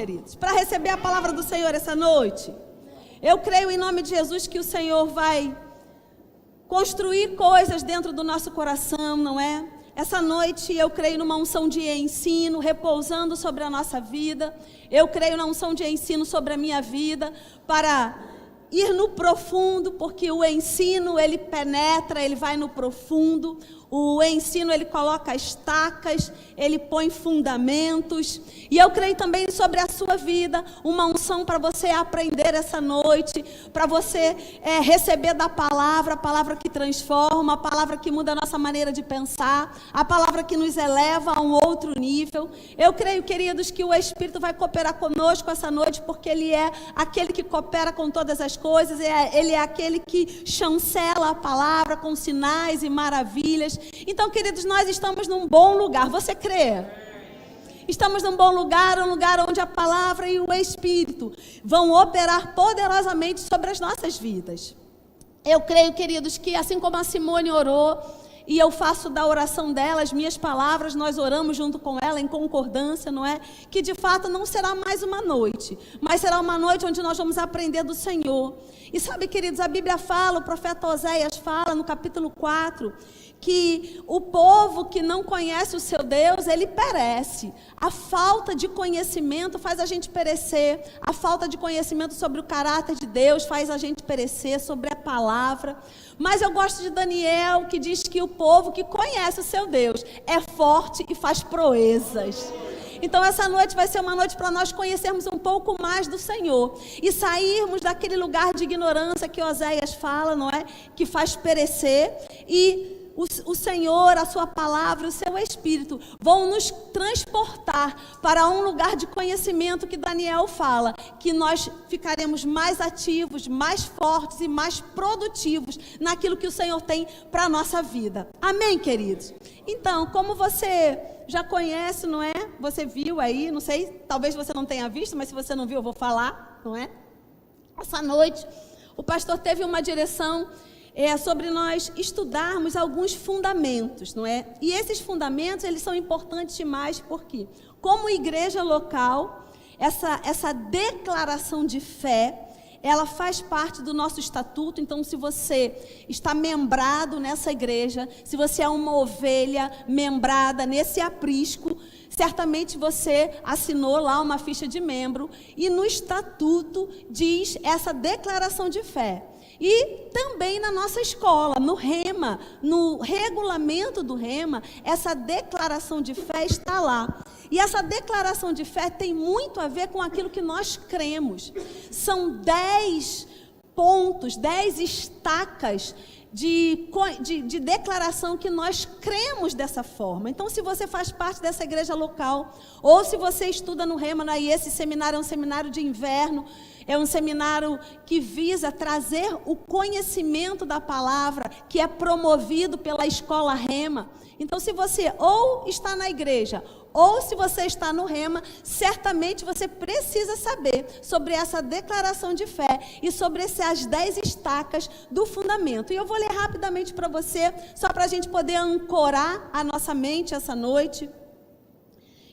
queridos, para receber a palavra do Senhor essa noite? Eu creio em nome de Jesus que o Senhor vai construir coisas dentro do nosso coração, não é? Essa noite eu creio numa unção de ensino repousando sobre a nossa vida. Eu creio na unção de ensino sobre a minha vida para ir no profundo, porque o ensino ele penetra, ele vai no profundo. O ensino ele coloca estacas, ele põe fundamentos. E eu creio também sobre a sua vida, uma unção para você aprender essa noite, para você receber da palavra, a palavra que transforma, a palavra que muda a nossa maneira de pensar, a palavra que nos eleva a um outro nível. Eu creio, queridos, que o Espírito vai cooperar conosco essa noite, porque Ele é aquele que coopera com todas as coisas, Ele é aquele que chancela a palavra com sinais e maravilhas. Então, queridos, nós estamos num bom lugar. Você crê? Estamos num bom lugar, um lugar onde a palavra e o Espírito vão operar poderosamente sobre as nossas vidas. Eu creio, queridos, que assim como a Simone orou, e eu faço da oração dela as minhas palavras, nós oramos junto com ela em concordância, não é? Que de fato não será mais uma noite, mas será uma noite onde nós vamos aprender do Senhor. E sabe, queridos, a Bíblia fala, o profeta Oséias fala no capítulo 4, que o povo que não conhece o seu Deus, ele perece. A falta de conhecimento faz a gente perecer. A falta de conhecimento sobre o caráter de Deus faz a gente perecer, sobre a palavra. Mas eu gosto de Daniel, que diz que o povo que conhece o seu Deus é forte e faz proezas. Então essa noite vai ser uma noite para nós conhecermos um pouco mais do Senhor e sairmos daquele lugar de ignorância que Oséias fala, não é? Que faz perecer, e o Senhor, a sua palavra, o seu Espírito vão nos transportar para um lugar de conhecimento que Daniel fala, que nós ficaremos mais ativos, mais fortes e mais produtivos naquilo que o Senhor tem para a nossa vida. Amém, queridos? Então, como você já conhece, não é? Você viu aí, não sei, talvez você não tenha visto, mas se você não viu eu vou falar, não é? Essa noite o pastor teve uma direção sobre nós estudarmos alguns fundamentos, não é? E esses fundamentos, eles são importantes demais, porque como igreja local, essa declaração de fé, ela faz parte do nosso estatuto. Então, se você está membrado nessa igreja, se você é uma ovelha membrada nesse aprisco, certamente você assinou lá uma ficha de membro, e no estatuto diz essa declaração de fé. E também na nossa escola, no Rema, no regulamento do Rema, essa declaração de fé está lá. E essa declaração de fé tem muito a ver com aquilo que nós cremos. São 10 pontos, 10 estacas de declaração que nós cremos dessa forma. Então, se você faz parte dessa igreja local, ou se você estuda no Rema, e esse seminário é um seminário de inverno, é um seminário que visa trazer o conhecimento da palavra, que é promovido pela escola Rema. Então, se você ou está na igreja, ou se você está no Rema, certamente você precisa saber sobre essa declaração de fé e sobre essas 10 estacas do fundamento. E eu vou ler rapidamente para você, só para a gente poder ancorar a nossa mente essa noite.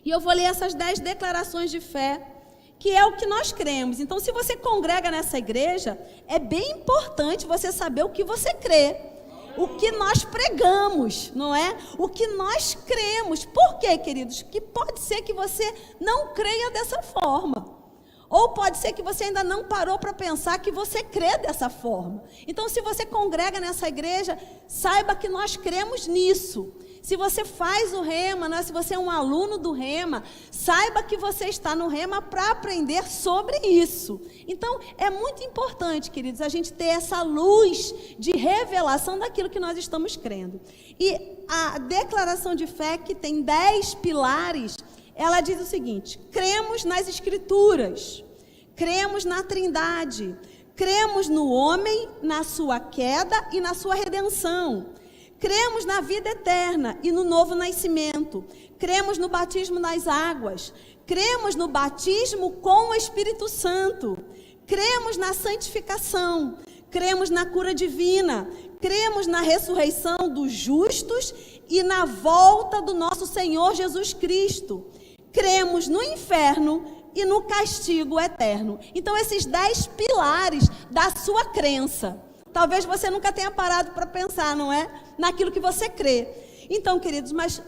E eu vou ler essas 10 declarações de fé, que é o que nós cremos. Então, se você congrega nessa igreja, é bem importante você saber o que você crê. O que nós pregamos, não é? O que nós cremos. Por quê, queridos? Que pode ser que você não creia dessa forma. Ou pode ser que você ainda não parou para pensar que você crê dessa forma. Então, se você congrega nessa igreja, saiba que nós cremos nisso. Se você faz o Rema, né? Se você é um aluno do Rema, saiba que você está no Rema para aprender sobre isso. Então, é muito importante, queridos, a gente ter essa luz de revelação daquilo que nós estamos crendo. E a declaração de fé, que tem 10 pilares, ela diz o seguinte: cremos nas Escrituras, cremos na Trindade, cremos no homem, na sua queda e na sua redenção. Cremos na vida eterna e no novo nascimento. Cremos no batismo nas águas. Cremos no batismo com o Espírito Santo. Cremos na santificação. Cremos na cura divina. Cremos na ressurreição dos justos e na volta do nosso Senhor Jesus Cristo. Cremos no inferno e no castigo eterno. Então, esses 10 pilares da sua crença. Talvez você nunca tenha parado para pensar, não é? Naquilo que você crê. Então, queridos, mas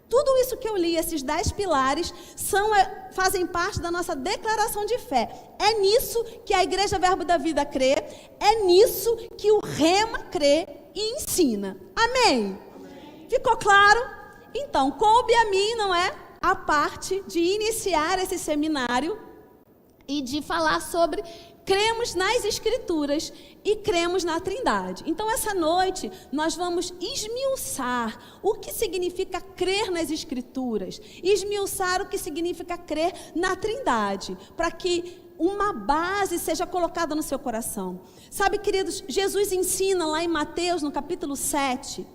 tudo isso que eu li, esses 10 pilares, fazem parte da nossa declaração de fé. É nisso que a Igreja Verbo da Vida crê, é nisso que o Rema crê e ensina. Amém? Ficou claro? Então, coube a mim, não é? A parte de iniciar esse seminário e de falar sobre cremos nas Escrituras e cremos na Trindade. Então, essa noite, nós vamos esmiuçar o que significa crer nas Escrituras, esmiuçar o que significa crer na Trindade, para que uma base seja colocada no seu coração. Sabe, queridos, Jesus ensina lá em Mateus, no capítulo 7,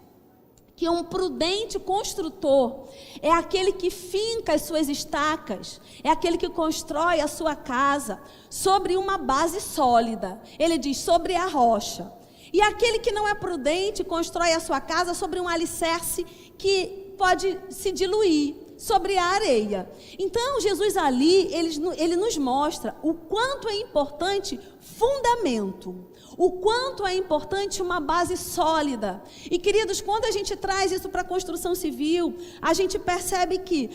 que um prudente construtor é aquele que finca as suas estacas, é aquele que constrói a sua casa sobre uma base sólida. Ele diz, sobre a rocha. E aquele que não é prudente constrói a sua casa sobre um alicerce que pode se diluir, sobre a areia. Então, Jesus ali, ele nos mostra o quanto é importante fundamento, o quanto é importante uma base sólida. E, queridos, quando a gente traz isso para a construção civil, a gente percebe que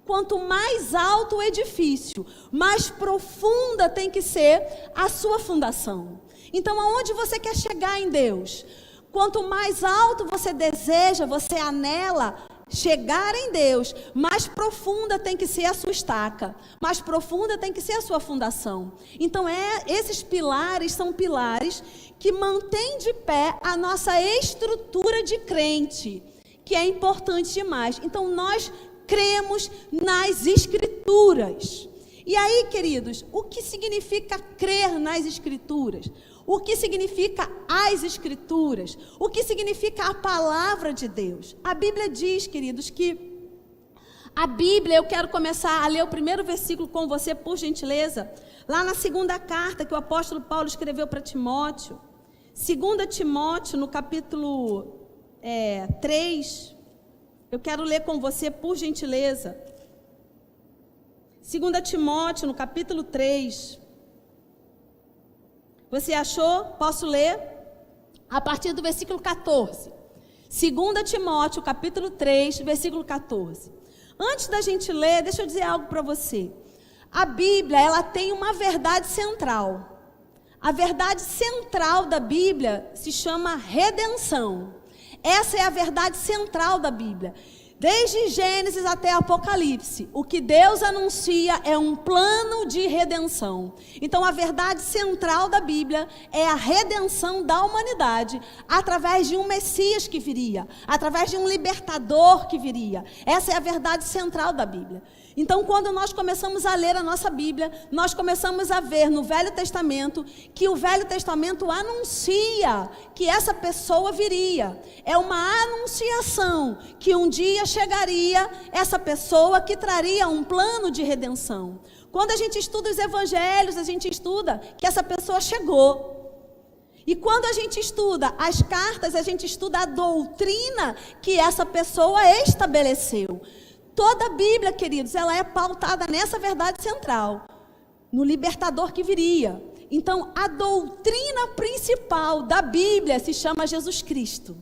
quanto mais alto o edifício, mais profunda tem que ser a sua fundação. Então, aonde você quer chegar em Deus? Quanto mais alto você deseja, você anela chegar em Deus, mais profunda tem que ser a sua estaca, mais profunda tem que ser a sua fundação. Então, esses pilares são pilares que mantêm de pé a nossa estrutura de crente, que é importante demais. Então, nós cremos nas Escrituras. E aí, queridos, o que significa crer nas Escrituras? O que significa as Escrituras? O que significa a palavra de Deus? A Bíblia diz, queridos, que a Bíblia, eu quero começar a ler o primeiro versículo com você, por gentileza, lá na segunda carta que o apóstolo Paulo escreveu para Timóteo. 2 Timóteo, no capítulo 3, eu quero ler com você, por gentileza. 2 Timóteo, no capítulo 3. Você achou? Posso ler? A partir do versículo 14. 2 Timóteo, capítulo 3, versículo 14. Antes da gente ler, deixa eu dizer algo para você. A Bíblia, ela tem uma verdade central. A verdade central da Bíblia se chama redenção. Essa é a verdade central da Bíblia. Desde Gênesis até Apocalipse, o que Deus anuncia é um plano de redenção. Então, a verdade central da Bíblia é a redenção da humanidade através de um Messias que viria, através de um libertador que viria. Essa é a verdade central da Bíblia. Então, quando nós começamos a ler a nossa Bíblia, nós começamos a ver no Velho Testamento que o Velho Testamento anuncia que essa pessoa viria. É uma anunciação que um dia chegaria essa pessoa que traria um plano de redenção. Quando a gente estuda os evangelhos, a gente estuda que essa pessoa chegou. E quando a gente estuda as cartas, a gente estuda a doutrina que essa pessoa estabeleceu. Toda a Bíblia, queridos, ela é pautada nessa verdade central, no libertador que viria. Então, a doutrina principal da Bíblia se chama Jesus Cristo.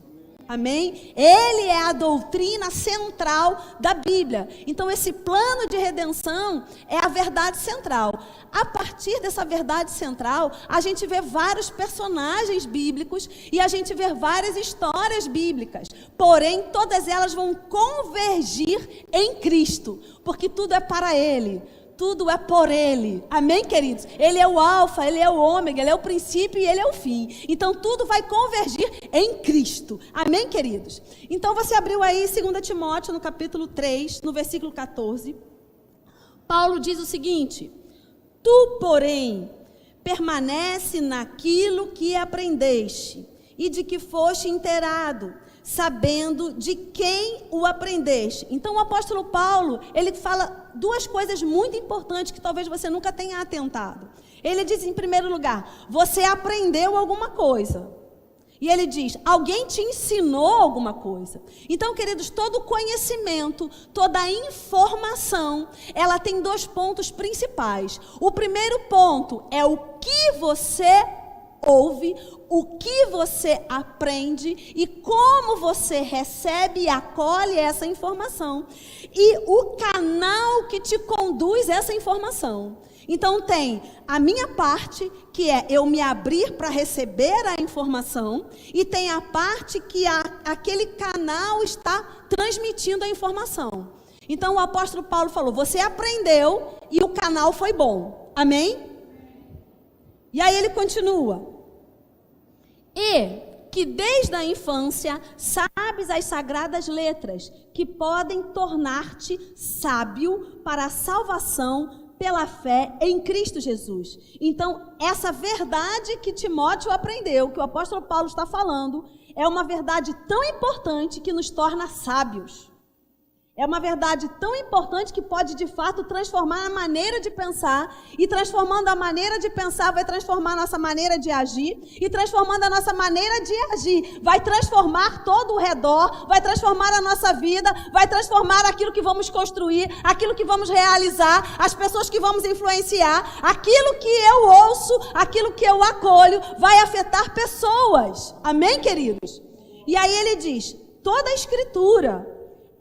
Amém? Ele é a doutrina central da Bíblia. Então, esse plano de redenção é a verdade central. A partir dessa verdade central, a gente vê vários personagens bíblicos e a gente vê várias histórias bíblicas. Porém, todas elas vão convergir em Cristo, porque tudo é para Ele. Tudo é por Ele. Amém, queridos? Ele é o alfa, Ele é o ômega, Ele é o princípio e Ele é o fim. Então, tudo vai convergir em Cristo. Amém, queridos? Então, você abriu aí 2 Timóteo, no capítulo 3, no versículo 14. Paulo diz o seguinte: Tu, porém, permanece naquilo que aprendeste e de que foste inteirado, sabendo de quem o aprendeste. Então, o apóstolo Paulo, ele fala duas coisas muito importantes que talvez você nunca tenha atentado. Ele diz, em primeiro lugar, você aprendeu alguma coisa. E ele diz, alguém te ensinou alguma coisa. Então, queridos, todo conhecimento, toda informação, ela tem 2 pontos principais. O primeiro ponto é o que você ouve, o que você aprende e como você recebe e acolhe essa informação. E o canal que te conduz essa informação. Então tem a minha parte, que é eu me abrir para receber a informação, e tem a parte que aquele canal está transmitindo a informação. Então o apóstolo Paulo falou, você aprendeu e o canal foi bom. Amém? E aí ele continua. E que desde a infância sabes as sagradas letras, que podem tornar-te sábio para a salvação pela fé em Cristo Jesus. Então, essa verdade que Timóteo aprendeu, que o apóstolo Paulo está falando, é uma verdade tão importante que nos torna sábios. É uma verdade tão importante que pode, de fato, transformar a maneira de pensar, e transformando a maneira de pensar, vai transformar a nossa maneira de agir, e transformando a nossa maneira de agir, vai transformar todo o redor, vai transformar a nossa vida, vai transformar aquilo que vamos construir, aquilo que vamos realizar, as pessoas que vamos influenciar, aquilo que eu ouço, aquilo que eu acolho, vai afetar pessoas. Amém, queridos? E aí ele diz, toda a Escritura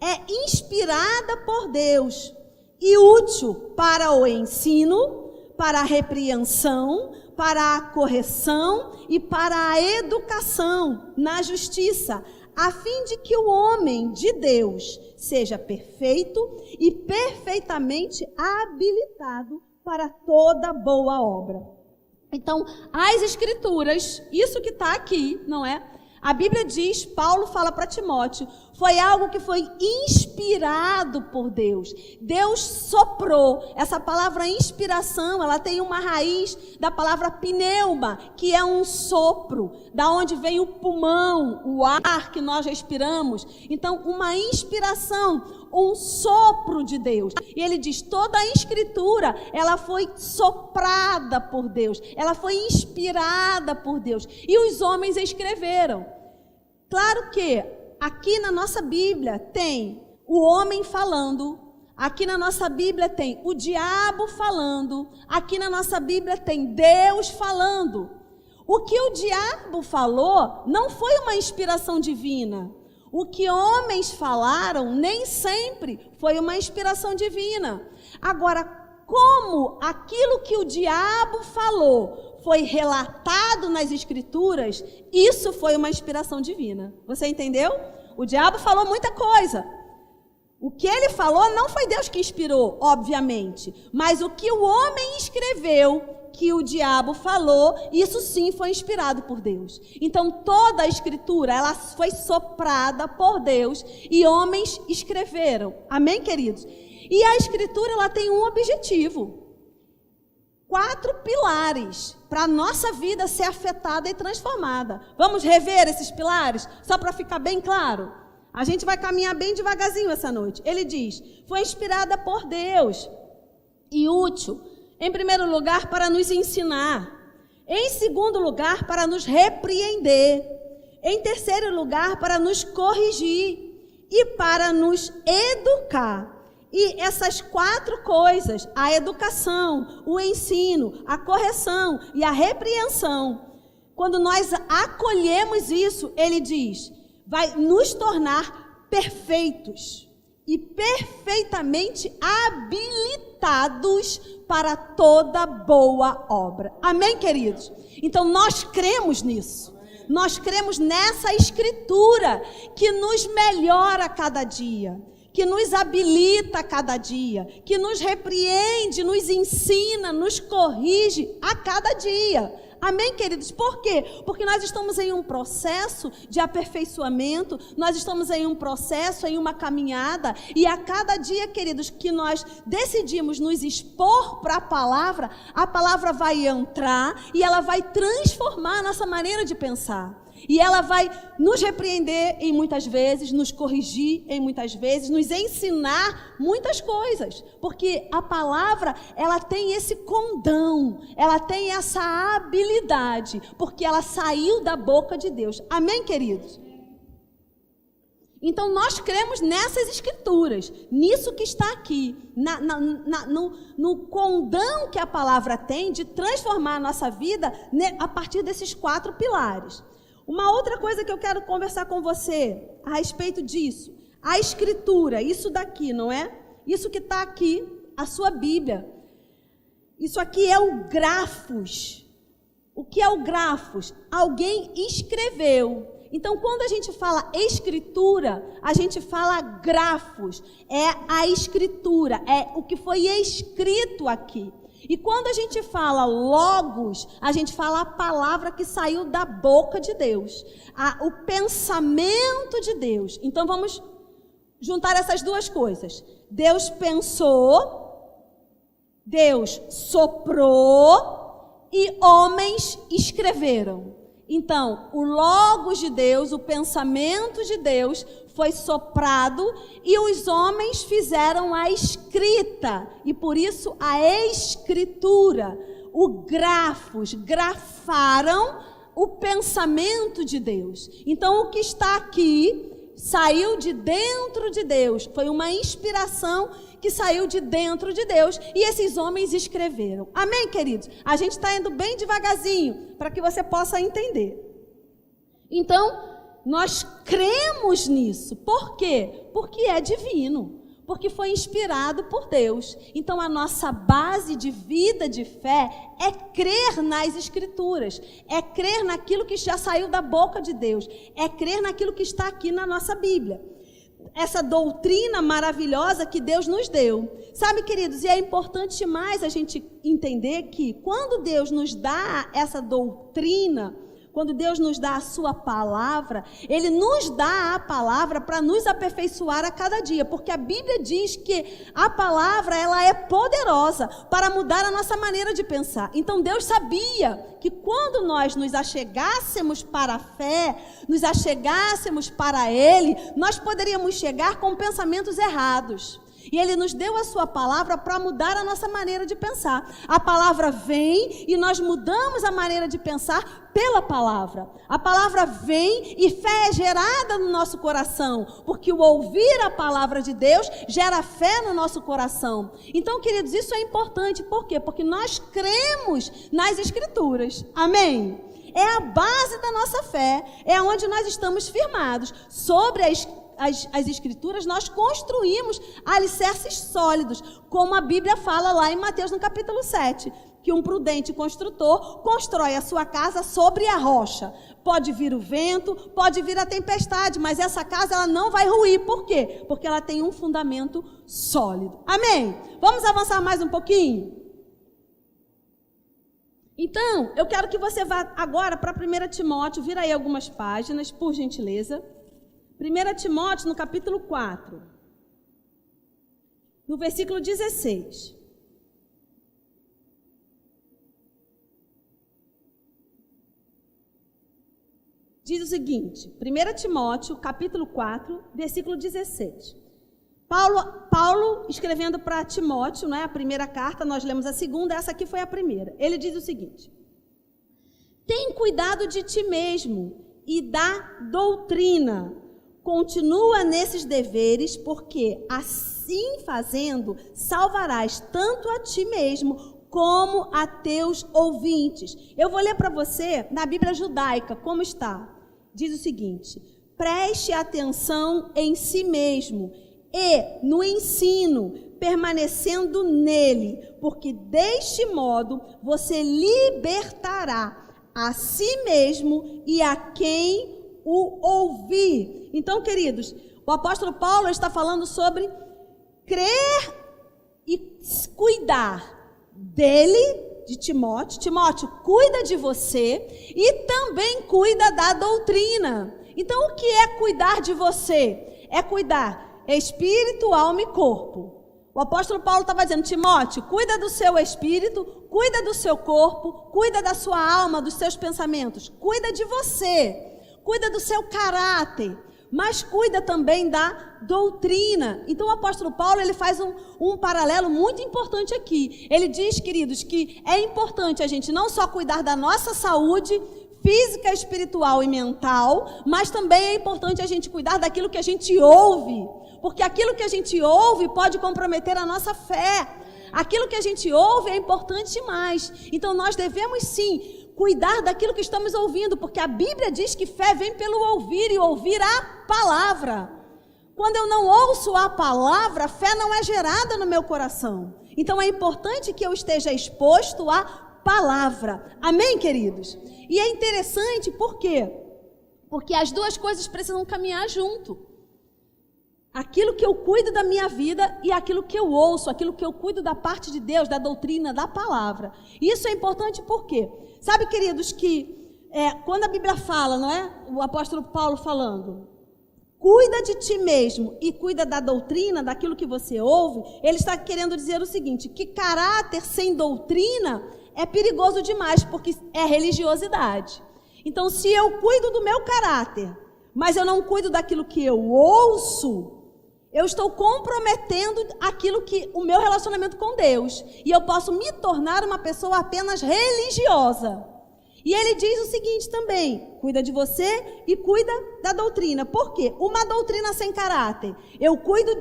é inspirada por Deus e útil para o ensino, para a repreensão, para a correção e para a educação na justiça, a fim de que o homem de Deus seja perfeito e perfeitamente habilitado para toda boa obra. Então, as Escrituras, isso que está aqui, não é? A Bíblia diz, Paulo fala para Timóteo, foi algo que foi inspirado por Deus. Deus soprou. Essa palavra inspiração, ela tem uma raiz da palavra pneuma, que é um sopro, da onde vem o pulmão, o ar que nós respiramos. Então, uma inspiração, um sopro de Deus. E ele diz, toda a Escritura, ela foi soprada por Deus, ela foi inspirada por Deus. E os homens escreveram. Claro que aqui na nossa Bíblia tem o homem falando, aqui na nossa Bíblia tem o diabo falando, aqui na nossa Bíblia tem Deus falando. O que o diabo falou não foi uma inspiração divina. O que homens falaram nem sempre foi uma inspiração divina. Agora, como aquilo que o diabo falou foi relatado nas Escrituras, isso foi uma inspiração divina. Você entendeu? O diabo falou muita coisa. O que ele falou não foi Deus que inspirou, obviamente. Mas o que o homem escreveu, que o diabo falou, isso sim foi inspirado por Deus. Então toda a Escritura, ela foi soprada por Deus e homens escreveram. Amém, queridos? E a Escritura, ela tem um objetivo. 4 pilares para a nossa vida ser afetada e transformada. Vamos rever esses pilares, só para ficar bem claro? A gente vai caminhar bem devagarzinho essa noite. Ele diz, foi inspirada por Deus e útil, em primeiro lugar, para nos ensinar. Em segundo lugar, para nos repreender. Em terceiro lugar, para nos corrigir e para nos educar. E essas 4 coisas, a educação, o ensino, a correção e a repreensão, quando nós acolhemos isso, ele diz, vai nos tornar perfeitos e perfeitamente habilitados para toda boa obra. Amém, queridos? Então nós cremos nisso. Nós cremos nessa Escritura que nos melhora a cada dia, que nos habilita a cada dia, que nos repreende, nos ensina, nos corrige a cada dia. Amém, queridos? Por quê? Porque nós estamos em um processo de aperfeiçoamento, nós estamos em um processo, em uma caminhada, e a cada dia, queridos, que nós decidimos nos expor para a palavra vai entrar e ela vai transformar a nossa maneira de pensar. E ela vai nos repreender em muitas vezes, nos corrigir em muitas vezes, nos ensinar muitas coisas. Porque a palavra, ela tem esse condão, ela tem essa habilidade, porque ela saiu da boca de Deus. Amém, queridos? Então, nós cremos nessas escrituras, nisso que está aqui, no condão que a palavra tem de transformar a nossa vida a partir desses 4 pilares. Uma outra coisa que eu quero conversar com você a respeito disso, a escritura, isso daqui, não é? Isso que está aqui, a sua Bíblia. Isso aqui é o grafos. O que é o grafos? Alguém escreveu. Então, quando a gente fala escritura, a gente fala grafos, é a escritura, é o que foi escrito aqui. E quando a gente fala logos, a gente fala a palavra que saiu da boca de Deus, o pensamento de Deus. Então, vamos juntar essas duas coisas. Deus pensou, Deus soprou e homens escreveram. Então, o logos de Deus, o pensamento de Deus foi soprado e os homens fizeram a escrita. E por isso a escritura, o grafos, grafaram o pensamento de Deus. Então, o que está aqui saiu de dentro de Deus. Foi uma inspiração que saiu de dentro de Deus e esses homens escreveram. Amém, queridos? A gente está indo bem devagarzinho para que você possa entender. Então, nós cremos nisso. Por quê? Porque é divino. Porque foi inspirado por Deus. Então, a nossa base de vida, de fé, é crer nas Escrituras. É crer naquilo que já saiu da boca de Deus. É crer naquilo que está aqui na nossa Bíblia. Essa doutrina maravilhosa que Deus nos deu. Sabe, queridos, e é importante demais a gente entender que quando Deus nos dá essa doutrina, quando Deus nos dá a sua palavra, Ele nos dá a palavra para nos aperfeiçoar a cada dia, porque a Bíblia diz que a palavra, ela é poderosa para mudar a nossa maneira de pensar. Então Deus sabia que quando nós nos achegássemos para a fé, nos achegássemos para Ele, nós poderíamos chegar com pensamentos errados. E Ele nos deu a sua palavra para mudar a nossa maneira de pensar. A palavra vem e nós mudamos a maneira de pensar pela palavra. A palavra vem e fé é gerada no nosso coração, porque o ouvir a palavra de Deus gera fé no nosso coração. Então, queridos, isso é importante. Por quê? Porque nós cremos nas Escrituras. Amém? É a base da nossa fé, é onde nós estamos firmados. Sobre as Escrituras, nós construímos alicerces sólidos, como a Bíblia fala lá em Mateus, no capítulo 7, que um prudente construtor constrói a sua casa sobre a rocha. Pode vir o vento, pode vir a tempestade, mas essa casa ela não vai ruir. Por quê? Porque ela tem um fundamento sólido. Amém? Vamos avançar mais um pouquinho? Então, eu quero que você vá agora para 1 Timóteo, vira aí algumas páginas, por gentileza. 1 Timóteo, no capítulo 4, no versículo 16. Diz o seguinte, 1 Timóteo, capítulo 4, versículo 16. Paulo escrevendo para Timóteo, né, a primeira carta, nós lemos a segunda, essa aqui foi a primeira. Ele diz o seguinte: tem cuidado de ti mesmo e da doutrina. Continua nesses deveres, porque assim fazendo, salvarás tanto a ti mesmo como a teus ouvintes. Eu vou ler para você, na Bíblia judaica, como está. Diz o seguinte: preste atenção em si mesmo e no ensino, permanecendo nele, porque deste modo você libertará a si mesmo e a quem o ouvir. Então, queridos, o apóstolo Paulo está falando sobre crer e cuidar dele, de Timóteo. Timóteo, cuida de você e também cuida da doutrina. Então, o que é cuidar de você? É cuidar espírito, alma e corpo. O apóstolo Paulo estava dizendo: Timóteo, cuida do seu espírito, cuida do seu corpo, cuida da sua alma, dos seus pensamentos, cuida de você. Cuida do seu caráter, mas cuida também da doutrina. Então o apóstolo Paulo, ele faz um paralelo muito importante aqui. Ele diz, queridos, que é importante a gente não só cuidar da nossa saúde física, espiritual e mental, mas também é importante a gente cuidar daquilo que a gente ouve, porque aquilo que a gente ouve pode comprometer a nossa fé. Aquilo que a gente ouve é importante demais. Então nós devemos sim cuidar daquilo que estamos ouvindo, porque a Bíblia diz que fé vem pelo ouvir e ouvir a palavra. Quando eu não ouço a palavra, a fé não é gerada no meu coração. Então é importante que eu esteja exposto à palavra. Amém, queridos? E é interessante, por quê? Porque as duas coisas precisam caminhar junto. Aquilo que eu cuido da minha vida e aquilo que eu ouço, aquilo que eu cuido da parte de Deus, da doutrina, da palavra. Isso é importante por quê? Sabe, queridos, que quando a Bíblia fala, não é? O apóstolo Paulo falando, cuida de ti mesmo e cuida da doutrina, daquilo que você ouve, ele está querendo dizer o seguinte, que caráter sem doutrina é perigoso demais, porque é religiosidade. Então, se eu cuido do meu caráter, mas eu não cuido daquilo que eu ouço, eu estou comprometendo aquilo que o meu relacionamento com Deus. E eu posso me tornar uma pessoa apenas religiosa. E ele diz o seguinte também, cuida de você e cuida da doutrina. Por quê? Uma doutrina sem caráter. Eu cuido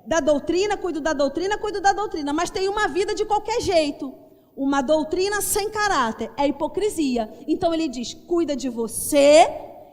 da doutrina, cuido da doutrina, cuido da doutrina, mas tenho uma vida de qualquer jeito. Uma doutrina sem caráter é hipocrisia. Então ele diz, cuida de você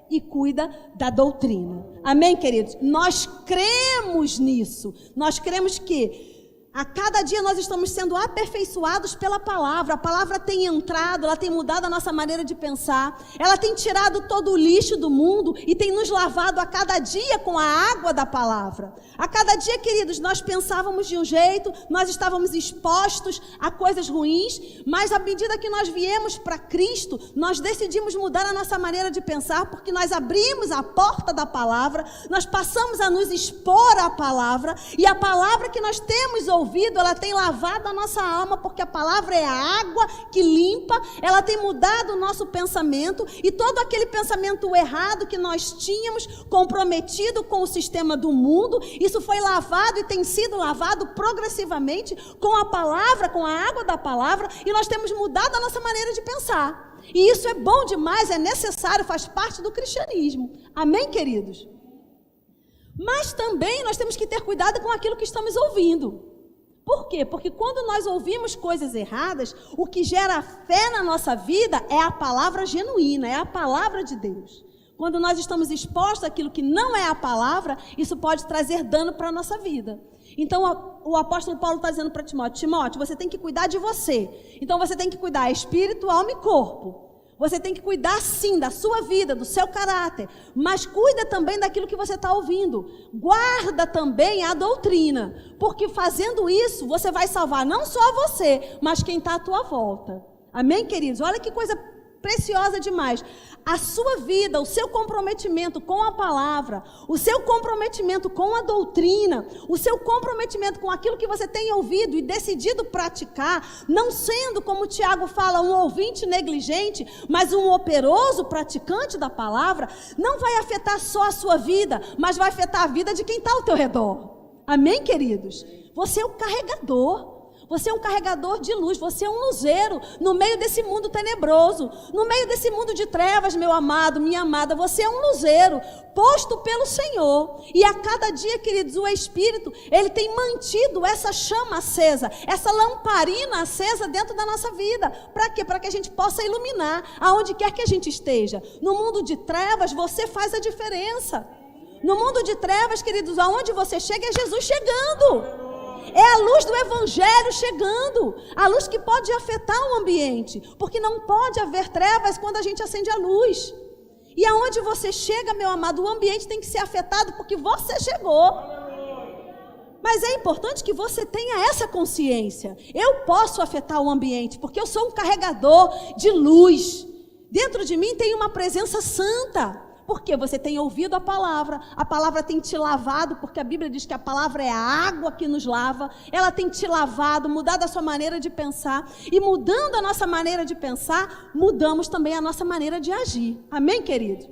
e cuida da doutrina. Amém, queridos? Nós cremos nisso. Nós cremos que a cada dia nós estamos sendo aperfeiçoados pela palavra. A palavra tem entrado, ela tem mudado a nossa maneira de pensar. Ela tem tirado todo o lixo do mundo e tem nos lavado a cada dia com a água da palavra. A cada dia, queridos, nós pensávamos de um jeito, nós estávamos expostos a coisas ruins, mas à medida que nós viemos para Cristo, nós decidimos mudar a nossa maneira de pensar, porque nós abrimos a porta da palavra, nós passamos a nos expor à palavra, e a palavra que nós temos ouvido, ela tem lavado a nossa alma, porque a palavra é a água que limpa, ela tem mudado o nosso pensamento, e todo aquele pensamento errado que nós tínhamos, comprometido com o sistema do mundo, isso foi lavado e tem sido lavado progressivamente com a palavra, com a água da palavra, e nós temos mudado a nossa maneira de pensar. E isso é bom demais, é necessário, faz parte do cristianismo. Amém, queridos? Mas também nós temos que ter cuidado com aquilo que estamos ouvindo. Por quê? Porque quando nós ouvimos coisas erradas, o que gera fé na nossa vida é a palavra genuína, é a palavra de Deus. Quando nós estamos expostos àquilo que não é a palavra, isso pode trazer dano para a nossa vida. Então o apóstolo Paulo está dizendo para Timóteo, Timóteo, você tem que cuidar de você. Então você tem que cuidar espírito, alma e corpo. Você tem que cuidar sim da sua vida, do seu caráter, mas cuida também daquilo que você está ouvindo. Guarda também a doutrina, porque fazendo isso você vai salvar não só você, mas quem está à tua volta. Amém, queridos? Olha que coisa preciosa demais. A sua vida, o seu comprometimento com a palavra, o seu comprometimento com a doutrina, o seu comprometimento com aquilo que você tem ouvido e decidido praticar, não sendo, como o Tiago fala, um ouvinte negligente, mas um operoso praticante da palavra, não vai afetar só a sua vida, mas vai afetar a vida de quem está ao teu redor. Amém, queridos? Você é o carregador. Você é um carregador de luz, você é um luzeiro no meio desse mundo tenebroso, no meio desse mundo de trevas, meu amado, minha amada, você é um luzeiro posto pelo Senhor. E a cada dia, queridos, o Espírito, ele tem mantido essa chama acesa, essa lamparina acesa dentro da nossa vida. Para quê? Para que a gente possa iluminar aonde quer que a gente esteja. No mundo de trevas, você faz a diferença. No mundo de trevas, queridos, aonde você chega é Jesus chegando. É a luz do Evangelho chegando, a luz que pode afetar o ambiente, porque não pode haver trevas quando a gente acende a luz. E aonde você chega, meu amado, o ambiente tem que ser afetado porque você chegou. Mas é importante que você tenha essa consciência. Eu posso afetar o ambiente, porque eu sou um carregador de luz. Dentro de mim tem uma presença santa. Porque você tem ouvido a palavra tem te lavado, porque a Bíblia diz que a palavra é a água que nos lava, ela tem te lavado, mudado a sua maneira de pensar, e mudando a nossa maneira de pensar, mudamos também a nossa maneira de agir. Amém, querido?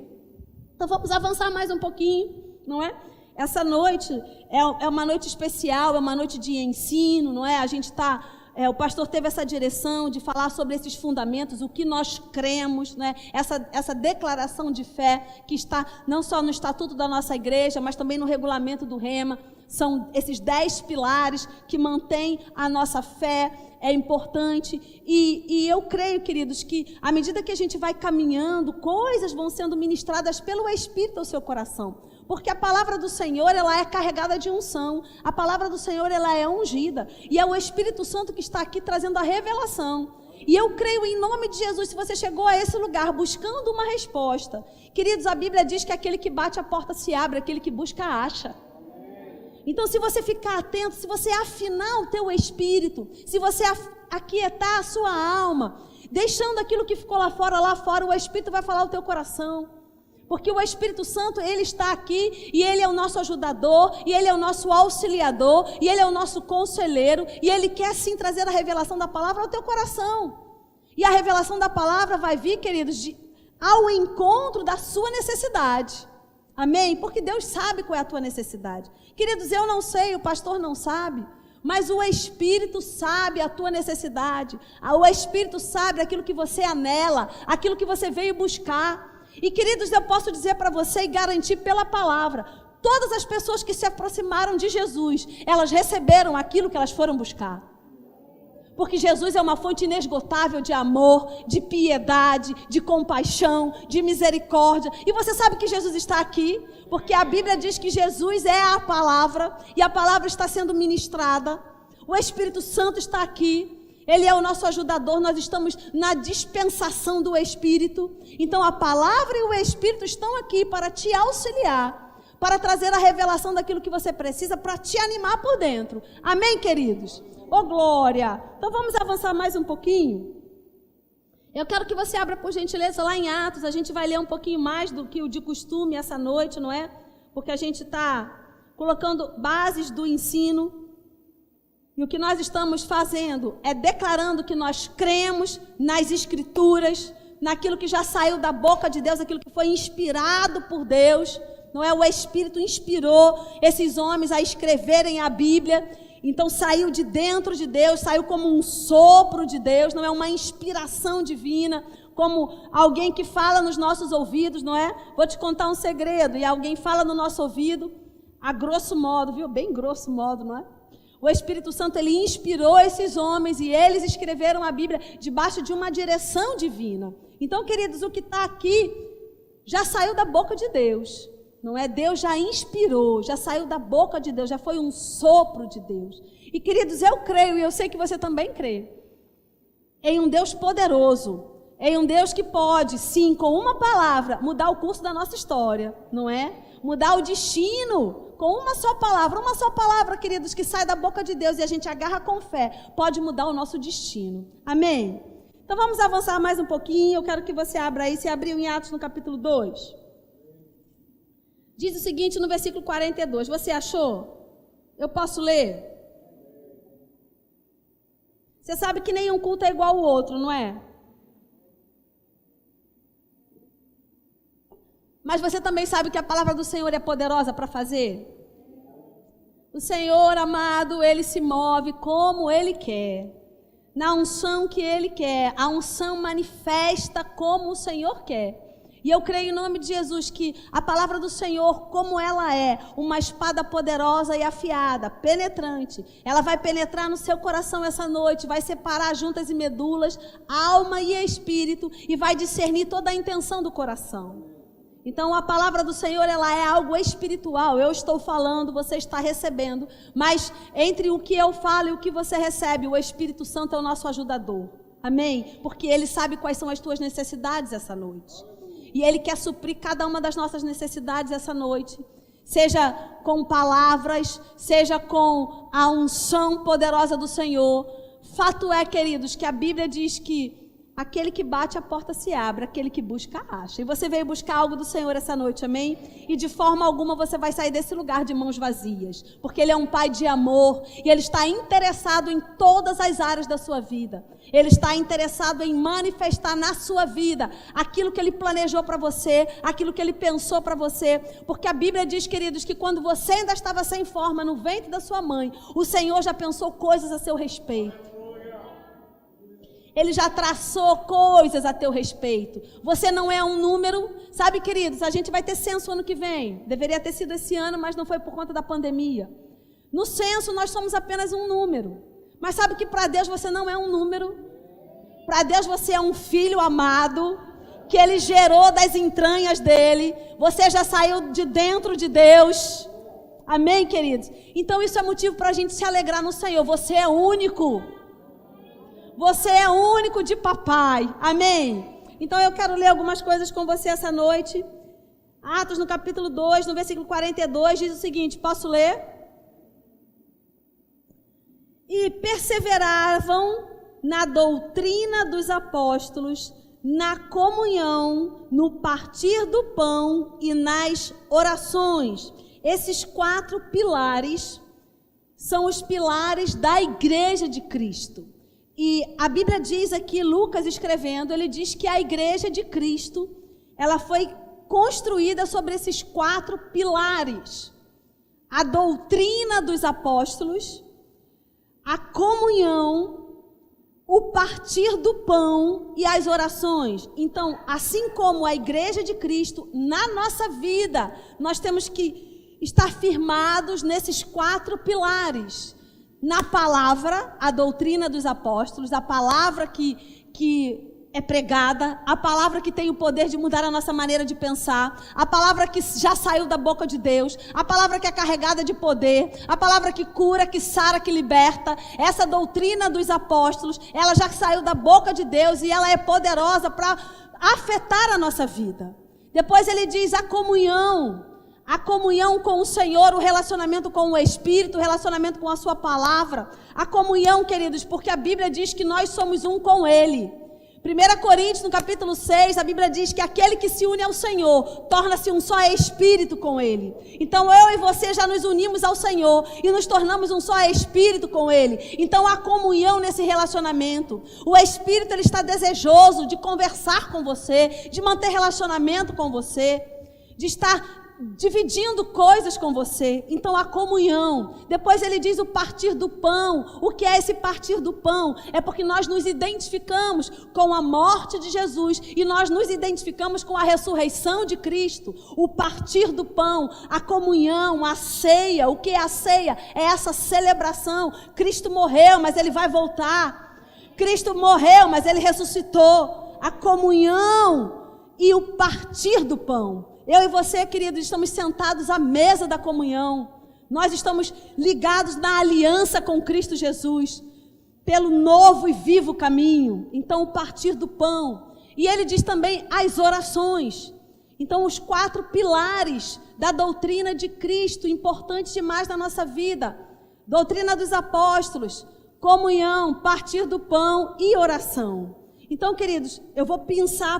Então vamos avançar mais um pouquinho, não é? Essa noite é uma noite especial, é uma noite de ensino, não é? A gente está... o pastor teve essa direção de falar sobre esses fundamentos, o que nós cremos, né? Essa declaração de fé que está não só no estatuto da nossa igreja, mas também no regulamento do Rema. São esses 10 pilares que mantêm a nossa fé, é importante. E eu creio, queridos, que à medida que a gente vai caminhando, coisas vão sendo ministradas pelo Espírito ao seu coração. Porque a palavra do Senhor, ela é carregada de unção. A palavra do Senhor, ela é ungida. E é o Espírito Santo que está aqui trazendo a revelação. E eu creio em nome de Jesus, se você chegou a esse lugar buscando uma resposta. Queridos, a Bíblia diz que aquele que bate a porta se abre, aquele que busca acha. Então, se você ficar atento, se você afinar o teu espírito, se você aquietar a sua alma, deixando aquilo que ficou lá fora, o Espírito vai falar ao teu coração. Porque o Espírito Santo, ele está aqui e ele é o nosso ajudador, e ele é o nosso auxiliador, e ele é o nosso conselheiro, e ele quer sim trazer a revelação da palavra ao teu coração. E a revelação da palavra vai vir, queridos, ao encontro da sua necessidade. Amém? Porque Deus sabe qual é a tua necessidade. Queridos, eu não sei, o pastor não sabe, mas o Espírito sabe a tua necessidade. O Espírito sabe aquilo que você anela, aquilo que você veio buscar. E queridos, eu posso dizer para você e garantir pela palavra, todas as pessoas que se aproximaram de Jesus, elas receberam aquilo que elas foram buscar. Porque Jesus é uma fonte inesgotável de amor, de piedade, de compaixão, de misericórdia. E você sabe que Jesus está aqui, porque a Bíblia diz que Jesus é a palavra, e a palavra está sendo ministrada. O Espírito Santo está aqui. Ele é o nosso ajudador, nós estamos na dispensação do Espírito. Então a palavra e o Espírito estão aqui para te auxiliar, para trazer a revelação daquilo que você precisa, para te animar por dentro. Amém, queridos? Ô, glória! Então vamos avançar mais um pouquinho. Eu quero que você abra, por gentileza, lá em Atos. A gente vai ler um pouquinho mais do que o de costume essa noite, não é? Porque a gente está colocando bases do ensino. E o que nós estamos fazendo é declarando que nós cremos nas Escrituras, naquilo que já saiu da boca de Deus, aquilo que foi inspirado por Deus, não é? O Espírito inspirou esses homens a escreverem a Bíblia, então saiu de dentro de Deus, saiu como um sopro de Deus, não é uma inspiração divina, como alguém que fala nos nossos ouvidos, não é? Vou te contar um segredo, e alguém fala no nosso ouvido, a grosso modo, viu? Bem grosso modo, não é? O Espírito Santo, ele inspirou esses homens e eles escreveram a Bíblia debaixo de uma direção divina. Então, queridos, o que está aqui já saiu da boca de Deus, não é? Deus já inspirou, já saiu da boca de Deus, já foi um sopro de Deus. E, queridos, eu creio, e eu sei que você também crê, em um Deus poderoso, em um Deus que pode, sim, com uma palavra, mudar o curso da nossa história, não é? Mudar o destino com uma só palavra, queridos, que sai da boca de Deus e a gente agarra com fé, pode mudar o nosso destino. Amém? Então vamos avançar mais um pouquinho. Eu quero que você abra aí, se abriu em Atos no capítulo 2. Diz o seguinte no versículo 42, você achou? Eu posso ler? Você sabe que nenhum culto é igual ao outro, não é? Mas você também sabe que a palavra do Senhor é poderosa para fazer? O Senhor, amado, Ele se move como Ele quer, na unção que Ele quer. A unção manifesta como o Senhor quer. E eu creio em nome de Jesus que a palavra do Senhor, como ela é, uma espada poderosa e afiada, penetrante, ela vai penetrar no seu coração essa noite, vai separar juntas e medulas, alma e espírito, e vai discernir toda a intenção do coração. Então a palavra do Senhor, ela é algo espiritual. Eu estou falando, você está recebendo, mas entre o que eu falo e o que você recebe, o Espírito Santo é o nosso ajudador. Amém? Porque Ele sabe quais são as tuas necessidades essa noite. E Ele quer suprir cada uma das nossas necessidades essa noite. Seja com palavras, seja com a unção poderosa do Senhor. Fato é, queridos, que a Bíblia diz que aquele que bate, a porta se abre, aquele que busca, acha. E você veio buscar algo do Senhor essa noite, amém? E de forma alguma você vai sair desse lugar de mãos vazias, porque Ele é um Pai de amor, e Ele está interessado em todas as áreas da sua vida. Ele está interessado em manifestar na sua vida aquilo que Ele planejou para você, aquilo que Ele pensou para você, porque a Bíblia diz, queridos, que quando você ainda estava sem forma no ventre da sua mãe, o Senhor já pensou coisas a seu respeito. Ele já traçou coisas a teu respeito. Você não é um número. Sabe, queridos, a gente vai ter censo ano que vem. Deveria ter sido esse ano, mas não foi por conta da pandemia. No censo, nós somos apenas um número. Mas sabe que para Deus você não é um número? Para Deus você é um filho amado, que Ele gerou das entranhas dEle. Você já saiu de dentro de Deus. Amém, queridos? Então isso é motivo para a gente se alegrar no Senhor. Você é único. Você é único de papai, amém? Então eu quero ler algumas coisas com você essa noite. Atos no capítulo 2, no versículo 42, diz o seguinte, posso ler? E perseveravam na doutrina dos apóstolos, na comunhão, no partir do pão e nas orações. Esses 4 pilares são os pilares da igreja de Cristo. E a Bíblia diz aqui, Lucas escrevendo, ele diz que a igreja de Cristo, ela foi construída sobre esses 4 pilares. A doutrina dos apóstolos, a comunhão, o partir do pão e as orações. Então, assim como a igreja de Cristo, na nossa vida, nós temos que estar firmados nesses 4 pilares. Na palavra, a doutrina dos apóstolos, a palavra que é pregada, a palavra que tem o poder de mudar a nossa maneira de pensar, a palavra que já saiu da boca de Deus, a palavra que é carregada de poder, a palavra que cura, que sara, que liberta. Essa doutrina dos apóstolos, ela já saiu da boca de Deus e ela é poderosa para afetar a nossa vida. Depois ele diz a comunhão com o Senhor, o relacionamento com o Espírito, o relacionamento com a sua palavra. A comunhão, queridos, porque a Bíblia diz que nós somos um com Ele. 1 Coríntios, no capítulo 6, a Bíblia diz que aquele que se une ao Senhor, torna-se um só espírito com Ele. Então eu e você já nos unimos ao Senhor e nos tornamos um só espírito com Ele. Então há comunhão nesse relacionamento. O Espírito, ele está desejoso de conversar com você, de manter relacionamento com você, de estar dividindo coisas com você. Então a comunhão. Depois ele diz o partir do pão. O que é esse partir do pão? É porque nós nos identificamos com a morte de Jesus e nós nos identificamos com a ressurreição de Cristo. O partir do pão, a comunhão, a ceia. O que é a ceia? É essa celebração. Cristo morreu, mas Ele vai voltar. Cristo morreu, mas Ele ressuscitou. A comunhão e o partir do pão. Eu e você, queridos, estamos sentados à mesa da comunhão. Nós estamos ligados na aliança com Cristo Jesus, pelo novo e vivo caminho. Então, o partir do pão. E ele diz também as orações. Então, os 4 pilares da doutrina de Cristo, importantes demais na nossa vida. Doutrina dos apóstolos, comunhão, partir do pão e oração. Então, queridos, eu vou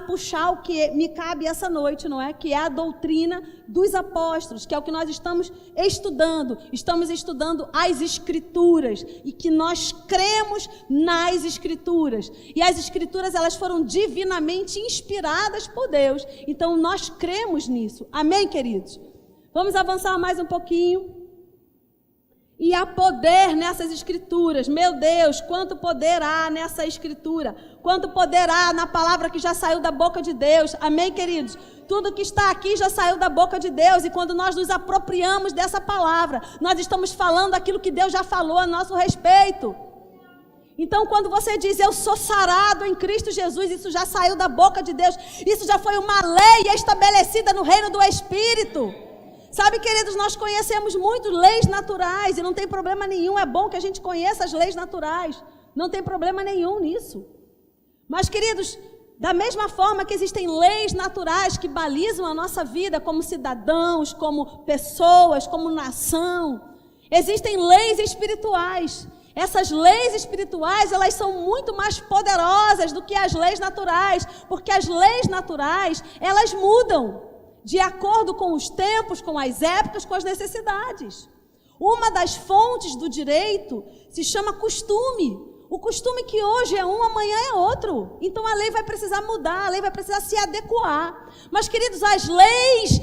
puxar o que me cabe essa noite, não é? Que é a doutrina dos apóstolos, que é o que nós estamos estudando. Estamos estudando as Escrituras e que nós cremos nas Escrituras. E as Escrituras, elas foram divinamente inspiradas por Deus. Então, nós cremos nisso. Amém, queridos? Vamos avançar mais um pouquinho. E há poder nessas escrituras. Meu Deus, quanto poder há nessa escritura. Quanto poder há na palavra que já saiu da boca de Deus. Amém, queridos? Tudo que está aqui já saiu da boca de Deus. E quando nós nos apropriamos dessa palavra, nós estamos falando aquilo que Deus já falou a nosso respeito. Então, quando você diz, eu sou sarado em Cristo Jesus, isso já saiu da boca de Deus. Isso já foi uma lei estabelecida no reino do Espírito. Sabe, queridos, nós conhecemos muito leis naturais e não tem problema nenhum. É bom que a gente conheça as leis naturais. Não tem problema nenhum nisso. Mas, queridos, da mesma forma que existem leis naturais que balizam a nossa vida como cidadãos, como pessoas, como nação, existem leis espirituais. Essas leis espirituais, elas são muito mais poderosas do que as leis naturais, porque as leis naturais, elas mudam de acordo com os tempos, com as épocas, com as necessidades. Uma das fontes do direito se chama costume. O costume que hoje é um, amanhã é outro. Então a lei vai precisar mudar, a lei vai precisar se adequar. Mas, queridos, as leis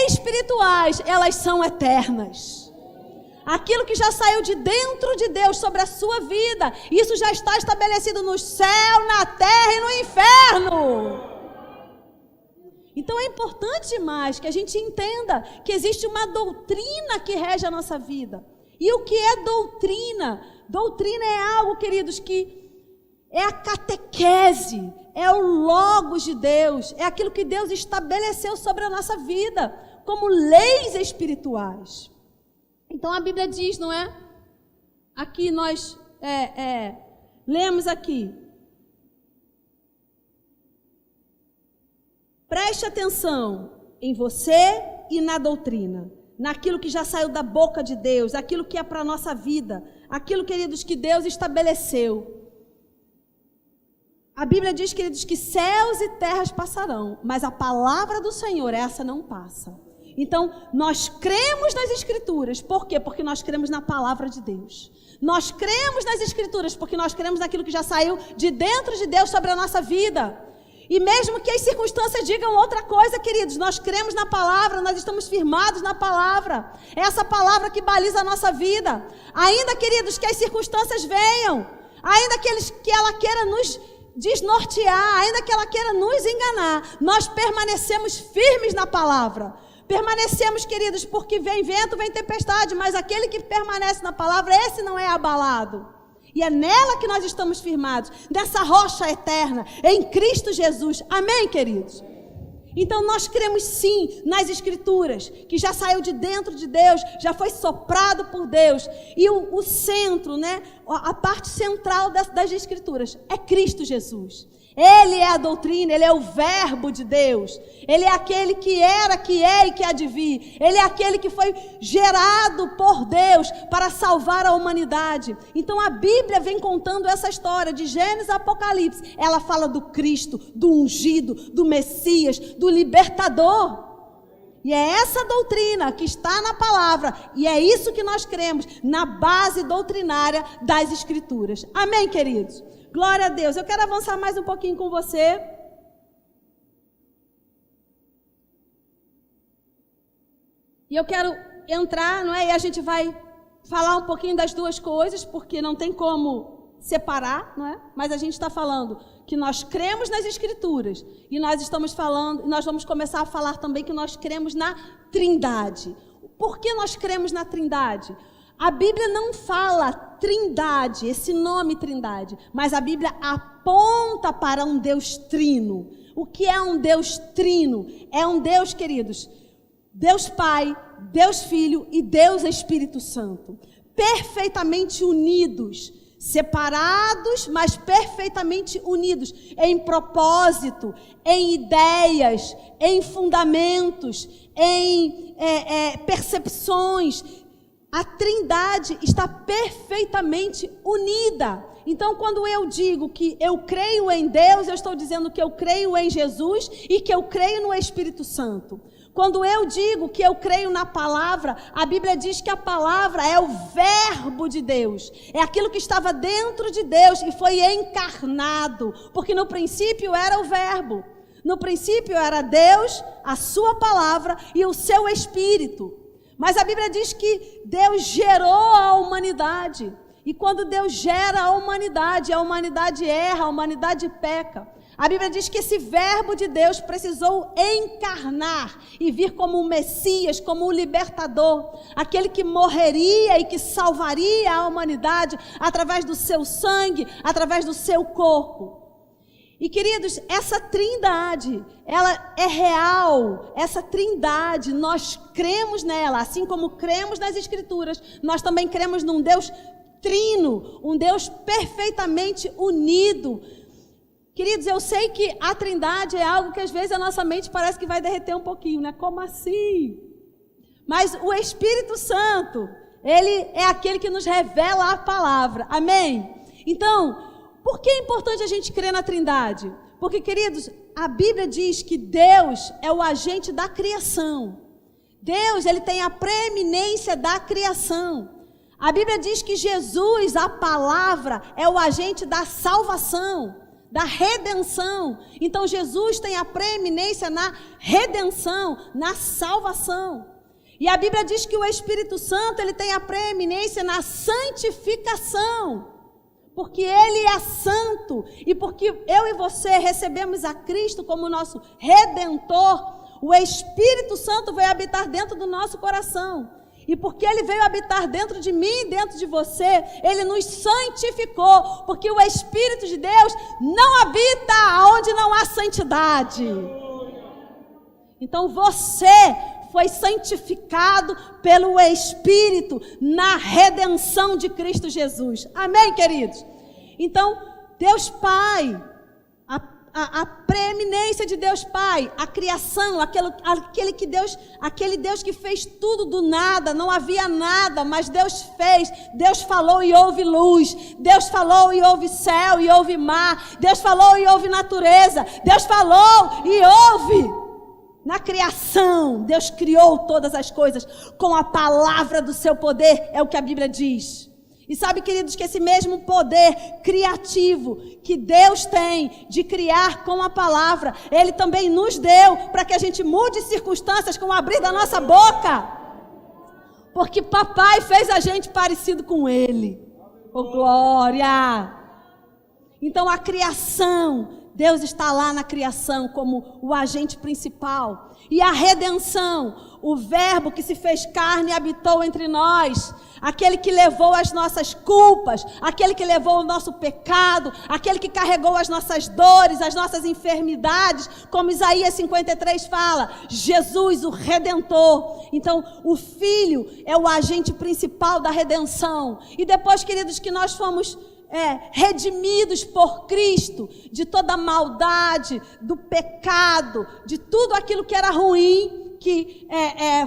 espirituais, elas são eternas. Aquilo que já saiu de dentro de Deus sobre a sua vida, isso já está estabelecido no céu, na terra e no inferno. Então é importante demais que a gente entenda que existe uma doutrina que rege a nossa vida. E o que é doutrina? Doutrina é algo, queridos, que é a catequese, é o logos de Deus, é aquilo que Deus estabeleceu sobre a nossa vida, como leis espirituais. Então a Bíblia diz, não é? Aqui nós lemos aqui. Preste atenção em você e na doutrina, naquilo que já saiu da boca de Deus, aquilo que é para a nossa vida, aquilo, queridos, que Deus estabeleceu. A Bíblia diz, queridos, que céus e terras passarão, mas a palavra do Senhor, essa não passa. Então, nós cremos nas Escrituras. Por quê? Porque nós cremos na palavra de Deus. Nós cremos nas Escrituras porque nós cremos naquilo que já saiu de dentro de Deus sobre a nossa vida. E mesmo que as circunstâncias digam outra coisa, queridos, nós cremos na palavra, nós estamos firmados na palavra. É essa palavra que baliza a nossa vida. Ainda, queridos, que as circunstâncias venham, ainda que ela queira nos desnortear, ainda que ela queira nos enganar, nós permanecemos firmes na palavra. Permanecemos, queridos, porque vem vento, vem tempestade, mas aquele que permanece na palavra, esse não é abalado. E é nela que nós estamos firmados, nessa rocha eterna, em Cristo Jesus. Amém, queridos? Então nós cremos sim nas Escrituras, que já saiu de dentro de Deus, já foi soprado por Deus. E o centro, né, a parte central das Escrituras é Cristo Jesus. Ele é a doutrina, Ele é o verbo de Deus. Ele é aquele que era, que é e que há de vir. Ele é aquele que foi gerado por Deus para salvar a humanidade. Então a Bíblia vem contando essa história de Gênesis a Apocalipse. Ela fala do Cristo, do ungido, do Messias, do libertador. E é essa doutrina que está na palavra, e é isso que nós cremos, na base doutrinária das Escrituras. Amém, queridos? Glória a Deus. Eu quero avançar mais um pouquinho com você. E eu quero entrar, não é? E a gente vai falar um pouquinho das duas coisas, porque não tem como separar, não é? Mas a gente está falando que nós cremos nas Escrituras. E nós estamos falando, nós vamos começar a falar também que nós cremos na Trindade. Por que nós cremos na Trindade? A Bíblia não fala Trindade, esse nome Trindade, mas a Bíblia aponta para um Deus trino. O que é um Deus trino? É um Deus, queridos, Deus Pai, Deus Filho e Deus Espírito Santo, perfeitamente unidos, separados, mas perfeitamente unidos em propósito, em ideias, em fundamentos, em percepções. A Trindade está perfeitamente unida. Então, quando eu digo que eu creio em Deus, eu estou dizendo que eu creio em Jesus e que eu creio no Espírito Santo. Quando eu digo que eu creio na palavra, a Bíblia diz que a palavra é o verbo de Deus. É aquilo que estava dentro de Deus e foi encarnado. Porque no princípio era o verbo. No princípio era Deus, a sua palavra e o seu Espírito. Mas a Bíblia diz que Deus gerou a humanidade. E quando Deus gera a humanidade erra, a humanidade peca. A Bíblia diz que esse verbo de Deus precisou encarnar e vir como um Messias, como um libertador. Aquele que morreria e que salvaria a humanidade através do seu sangue, através do seu corpo. E, queridos, essa Trindade, ela é real, essa Trindade, nós cremos nela, assim como cremos nas Escrituras, nós também cremos num Deus trino, um Deus perfeitamente unido. Queridos, eu sei que a Trindade é algo que às vezes a nossa mente parece que vai derreter um pouquinho, né? Como assim? Mas o Espírito Santo Ele é aquele que nos revela a palavra. Amém? Então, por que é importante a gente crer na Trindade? Porque, queridos, a Bíblia diz que Deus é o agente da criação. Deus, ele tem a preeminência da criação. A Bíblia diz que Jesus, a palavra, é o agente da salvação, da redenção. Então, Jesus tem a preeminência na redenção, na salvação. E a Bíblia diz que o Espírito Santo, ele tem a preeminência na santificação. Porque Ele é santo, e porque eu e você recebemos a Cristo como nosso Redentor, o Espírito Santo veio habitar dentro do nosso coração. E porque Ele veio habitar dentro de mim e dentro de você, Ele nos santificou, porque o Espírito de Deus não habita onde não há santidade. Então você foi santificado pelo Espírito na redenção de Cristo Jesus. Amém, queridos? Então, Deus Pai, a preeminência de Deus Pai, a criação, aquele Deus que fez tudo do nada, não havia nada, mas Deus fez, Deus falou e houve luz, Deus falou e houve céu e houve mar, Deus falou e houve natureza, Deus falou e houve. Na criação, Deus criou todas as coisas com a palavra do seu poder, é o que a Bíblia diz. E sabe, queridos, que esse mesmo poder criativo que Deus tem de criar com a palavra, Ele também nos deu para que a gente mude circunstâncias com o abrir da nossa boca. Porque papai fez a gente parecido com Ele. Oh, glória! Então a criação, Deus está lá na criação como o agente principal. E a redenção, o verbo que se fez carne e habitou entre nós, aquele que levou as nossas culpas, aquele que levou o nosso pecado, aquele que carregou as nossas dores, as nossas enfermidades, como Isaías 53 fala, Jesus, o Redentor. Então, o Filho é o agente principal da redenção. E depois, queridos, que nós fomos redimidos por Cristo, de toda a maldade, do pecado, de tudo aquilo que era ruim, que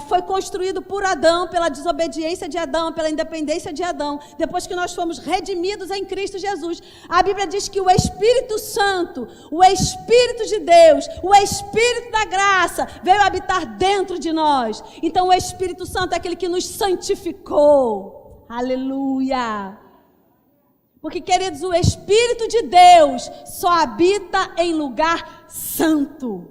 foi construído por Adão, pela desobediência de Adão, pela independência de Adão. Depois que nós fomos redimidos em Cristo Jesus, a Bíblia diz que o Espírito Santo, o Espírito de Deus, o Espírito da graça, veio habitar dentro de nós. Então o Espírito Santo é aquele que nos santificou. Aleluia! Porque, queridos, o Espírito de Deus só habita em lugar santo.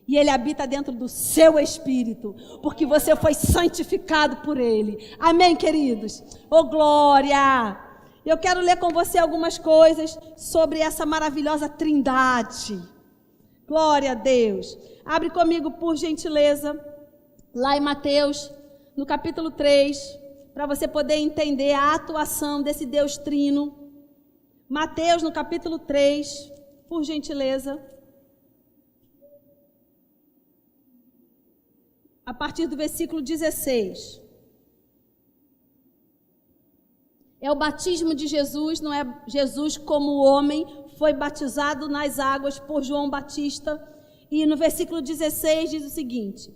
E Ele habita dentro do seu espírito, porque você foi santificado por Ele. Amém, queridos? Oh, glória! Eu quero ler com você algumas coisas sobre essa maravilhosa trindade. Glória a Deus. Abre comigo, por gentileza, lá em Mateus, no capítulo 3, para você poder entender a atuação desse Deus trino. Mateus, no capítulo 3, por gentileza. A partir do versículo 16. É o batismo de Jesus, não é Jesus como homem, foi batizado nas águas por João Batista. E no versículo 16 diz o seguinte: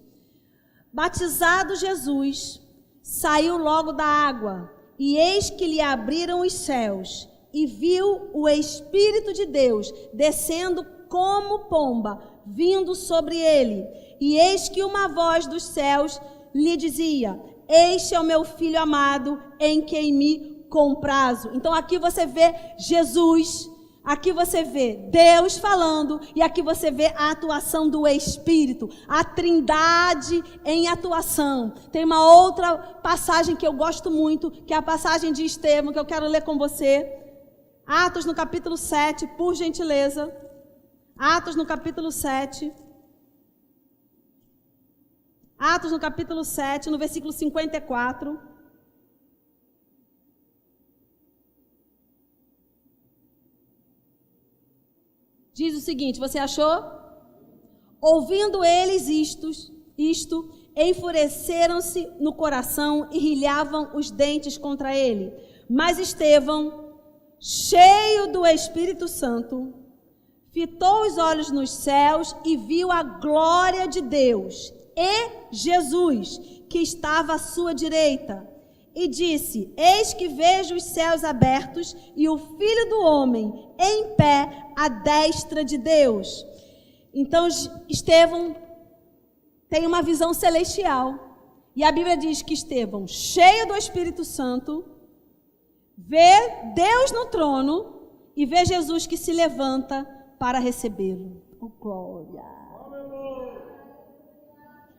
batizado Jesus, saiu logo da água, e eis que lhe abriram os céus, e viu o Espírito de Deus descendo como pomba, vindo sobre ele. E eis que uma voz dos céus lhe dizia: este é o meu Filho amado, em quem me comprazo. Então aqui você vê Jesus, aqui você vê Deus falando, e aqui você vê a atuação do Espírito, a trindade em atuação. Tem uma outra passagem que eu gosto muito, que é a passagem de Estevão, que eu quero ler com você. Atos no capítulo 7, por gentileza. Atos no capítulo 7. Atos no capítulo 7, no versículo 54. Diz o seguinte, você achou? Ouvindo eles isto, enfureceram-se no coração e rilhavam os dentes contra ele. Mas Estevão, cheio do Espírito Santo, fitou os olhos nos céus e viu a glória de Deus e Jesus, que estava à sua direita. e disse: eis que vejo os céus abertos e o Filho do Homem em pé à destra de Deus. Então Estevão tem uma visão celestial. E a Bíblia diz que Estevão, cheio do Espírito Santo, vê Deus no trono e vê Jesus que se levanta para recebê-lo. Oh, glória!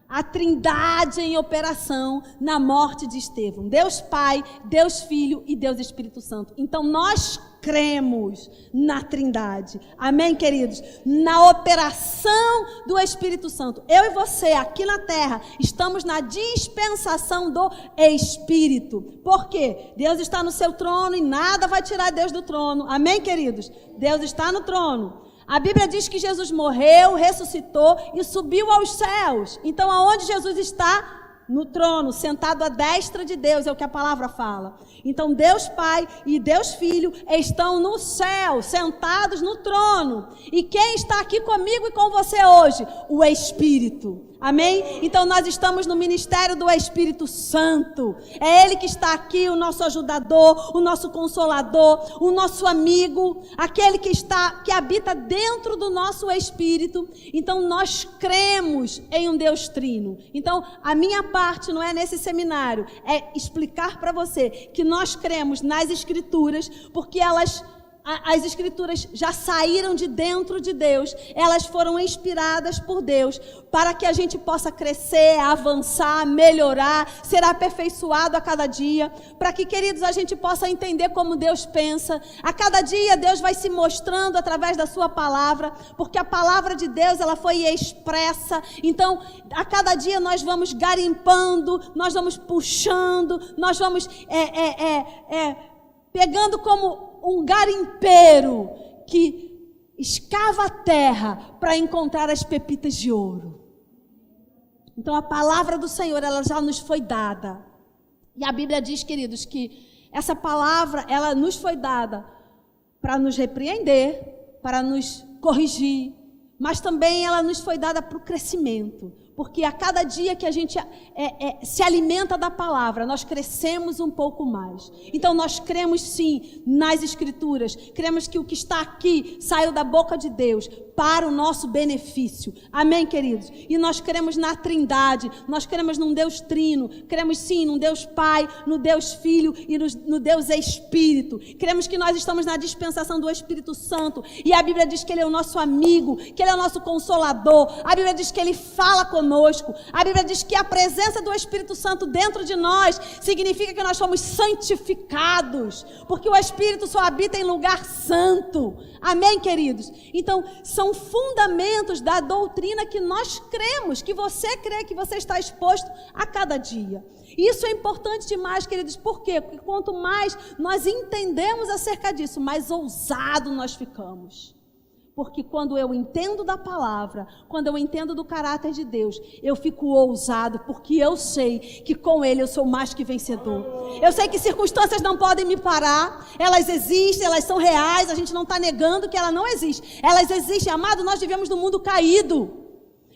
A Trindade em operação na morte de Estevão. Deus Pai, Deus Filho e Deus Espírito Santo. Então nós cremos na Trindade. Amém, queridos? Na operação do Espírito Santo. Eu e você aqui na terra estamos na dispensação do Espírito. Por quê? Deus está no seu trono e nada vai tirar Deus do trono. Amém, queridos? Deus está no trono. A Bíblia diz que Jesus morreu, ressuscitou e subiu aos céus. Então, aonde Jesus está? No trono, sentado à destra de Deus, é o que a palavra fala. Então, Deus Pai e Deus Filho estão no céu, sentados no trono. E quem está aqui comigo e com você hoje? O Espírito. Amém? Então nós estamos no ministério do Espírito Santo. É Ele que está aqui, o nosso ajudador, o nosso consolador, o nosso amigo, aquele que habita dentro do nosso espírito. Então nós cremos em um Deus trino. Então a minha parte não é nesse seminário, é explicar para você que nós cremos nas Escrituras, porque as Escrituras já saíram de dentro de Deus, elas foram inspiradas por Deus, para que a gente possa crescer, avançar, melhorar, ser aperfeiçoado a cada dia, para que, queridos, a gente possa entender como Deus pensa. A cada dia Deus vai se mostrando através da sua palavra, porque a palavra de Deus, ela foi expressa. Então, a cada dia nós vamos garimpando, nós vamos puxando, nós vamos pegando como um garimpeiro que escava a terra para encontrar as pepitas de ouro. Então a palavra do Senhor, ela já nos foi dada. E a Bíblia diz, queridos, que essa palavra, ela nos foi dada para nos repreender, para nos corrigir, mas também ela nos foi dada para o crescimento. Porque a cada dia que a gente se alimenta da palavra, nós crescemos um pouco mais. Então nós cremos sim nas Escrituras, cremos que o que está aqui saiu da boca de Deus para o nosso benefício. Amém, queridos? E nós cremos na Trindade, nós cremos num Deus trino, cremos sim num Deus Pai, no Deus Filho e no Deus Espírito. Cremos que nós estamos na dispensação do Espírito Santo, e a Bíblia diz que Ele é o nosso amigo, que Ele é o nosso consolador. A Bíblia diz que Ele fala conosco. A Bíblia diz que a presença do Espírito Santo dentro de nós significa que nós somos santificados, porque o Espírito só habita em lugar santo. Amém, queridos? Então, são fundamentos da doutrina que nós cremos, que você crê, que você está exposto a cada dia. Isso é importante demais, queridos. Por quê? Porque quanto mais nós entendemos acerca disso, mais ousado nós ficamos. Porque quando eu entendo da palavra, quando eu entendo do caráter de Deus, eu fico ousado, porque eu sei que com Ele eu sou mais que vencedor. Eu sei que circunstâncias não podem me parar, elas existem, elas são reais, a gente não está negando que ela não existe. Elas existem, amado, nós vivemos num mundo caído.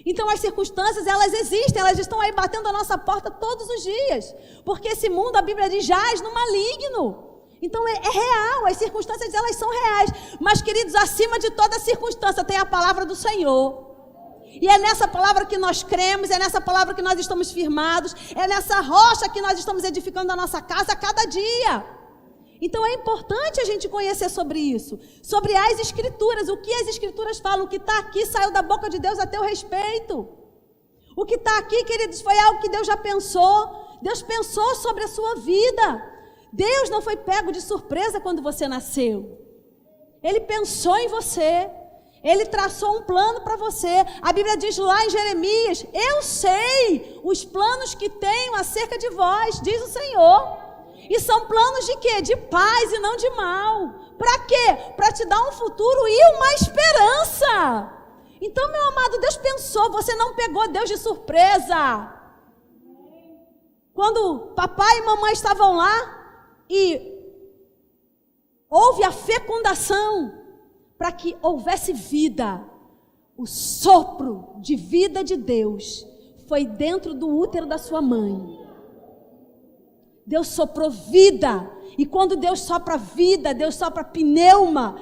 Então as circunstâncias, elas existem, elas estão aí batendo a nossa porta todos os dias. Porque esse mundo, a Bíblia diz, jaz no maligno. Então é real, as circunstâncias elas são reais. Mas, queridos, acima de toda circunstância tem a palavra do Senhor. E é nessa palavra que nós cremos, é nessa palavra que nós estamos firmados, é nessa rocha que nós estamos edificando a nossa casa a cada dia. Então é importante a gente conhecer sobre isso, sobre as Escrituras, o que as Escrituras falam. O que está aqui saiu da boca de Deus a teu respeito. O que está aqui, queridos, foi algo que Deus já pensou. Deus pensou sobre a sua vida. Deus não foi pego de surpresa quando você nasceu. Ele pensou em você. Ele traçou um plano para você. A Bíblia diz lá em Jeremias: eu sei os planos que tenho acerca de vós, diz o Senhor. E são planos de quê? De paz e não de mal. Para quê? Para te dar um futuro e uma esperança. Então, meu amado, Deus pensou. Você não pegou Deus de surpresa. Quando papai e mamãe estavam lá, e houve a fecundação para que houvesse vida. O sopro de vida de Deus foi dentro do útero da sua mãe. Deus soprou vida. E quando Deus sopra vida, Deus sopra pneuma,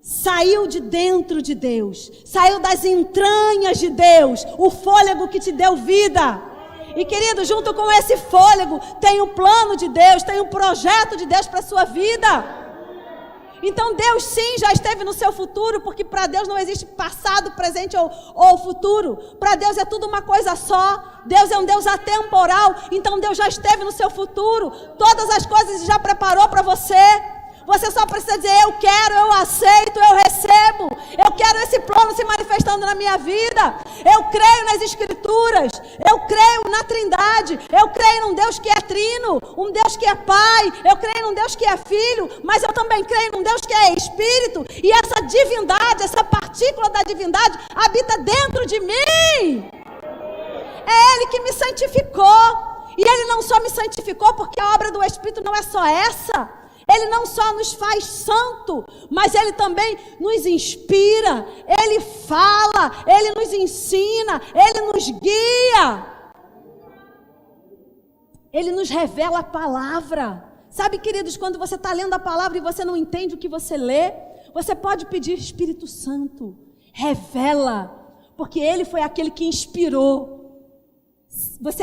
saiu de dentro de Deus, saiu das entranhas de Deus, o fôlego que te deu vida. E querido, junto com esse fôlego, tem o plano de Deus, tem o projeto de Deus para a sua vida. Então Deus sim já esteve no seu futuro, porque para Deus não existe passado, presente ou futuro. Para Deus é tudo uma coisa só. Deus é um Deus atemporal, então Deus já esteve no seu futuro. Todas as coisas já preparou para você. Você só precisa dizer: eu quero, eu aceito, eu recebo. Eu quero esse plano se manifestando na minha vida. Eu creio nas Escrituras. Eu creio na Trindade. Eu creio num Deus que é trino, um Deus que é Pai. Eu creio num Deus que é Filho, mas eu também creio num Deus que é Espírito. E essa divindade, essa partícula da divindade habita dentro de mim. É Ele que me santificou. E Ele não só me santificou, porque a obra do Espírito não é só essa. Ele não só nos faz santo, mas Ele também nos inspira, Ele fala, Ele nos ensina, Ele nos guia. Ele nos revela a palavra. Sabe, queridos, quando você está lendo a palavra e você não entende o que você lê, você pode pedir: Espírito Santo, revela, porque Ele foi aquele que inspirou.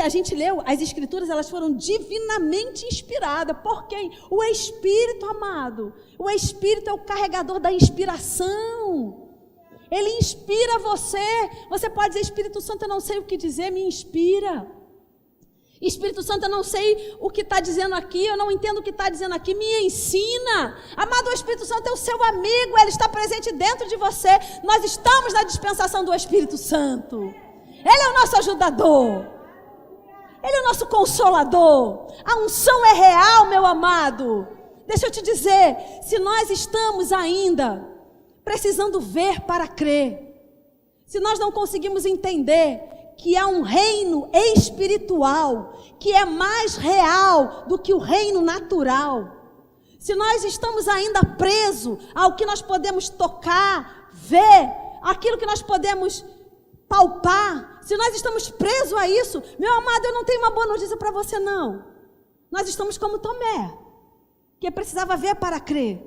A gente leu, as Escrituras, elas foram divinamente inspiradas. Por quem? O Espírito, amado. O Espírito é o carregador da inspiração. Ele inspira você. Você pode dizer: Espírito Santo, eu não sei o que dizer, me inspira. Espírito Santo, eu não sei o que está dizendo aqui, eu não entendo o que está dizendo aqui, me ensina. Amado, o Espírito Santo é o seu amigo, ele está presente dentro de você. Nós estamos na dispensação do Espírito Santo. Ele é o nosso ajudador. Ele é o nosso consolador. A unção é real, meu amado. Deixa eu te dizer, se nós estamos ainda precisando ver para crer, se nós não conseguimos entender que há um reino espiritual que é mais real do que o reino natural, se nós estamos ainda presos ao que nós podemos tocar, ver, aquilo que nós podemos palpar, se nós estamos presos a isso, meu amado, eu não tenho uma boa notícia para você não. Nós estamos como Tomé, que precisava ver para crer.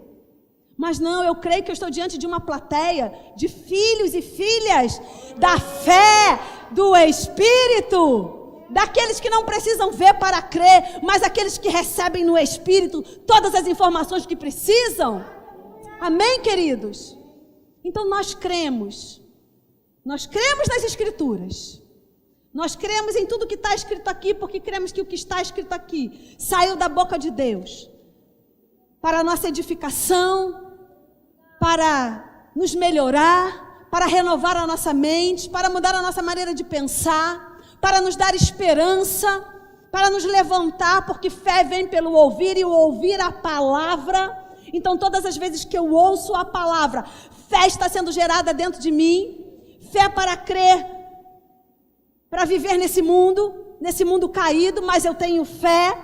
Mas não, eu creio que eu estou diante de uma plateia de filhos e filhas da fé, do Espírito, daqueles que não precisam ver para crer, mas aqueles que recebem no Espírito todas as informações que precisam. Amém, queridos? Então nós cremos nas Escrituras, nós cremos em tudo que está escrito aqui, porque cremos que o que está escrito aqui saiu da boca de Deus, para a nossa edificação, para nos melhorar, para renovar a nossa mente, para mudar a nossa maneira de pensar, para nos dar esperança, para nos levantar, porque fé vem pelo ouvir e o ouvir a palavra. Então todas as vezes que eu ouço a palavra, fé está sendo gerada dentro de mim, fé para crer, para viver nesse mundo caído, mas eu tenho fé.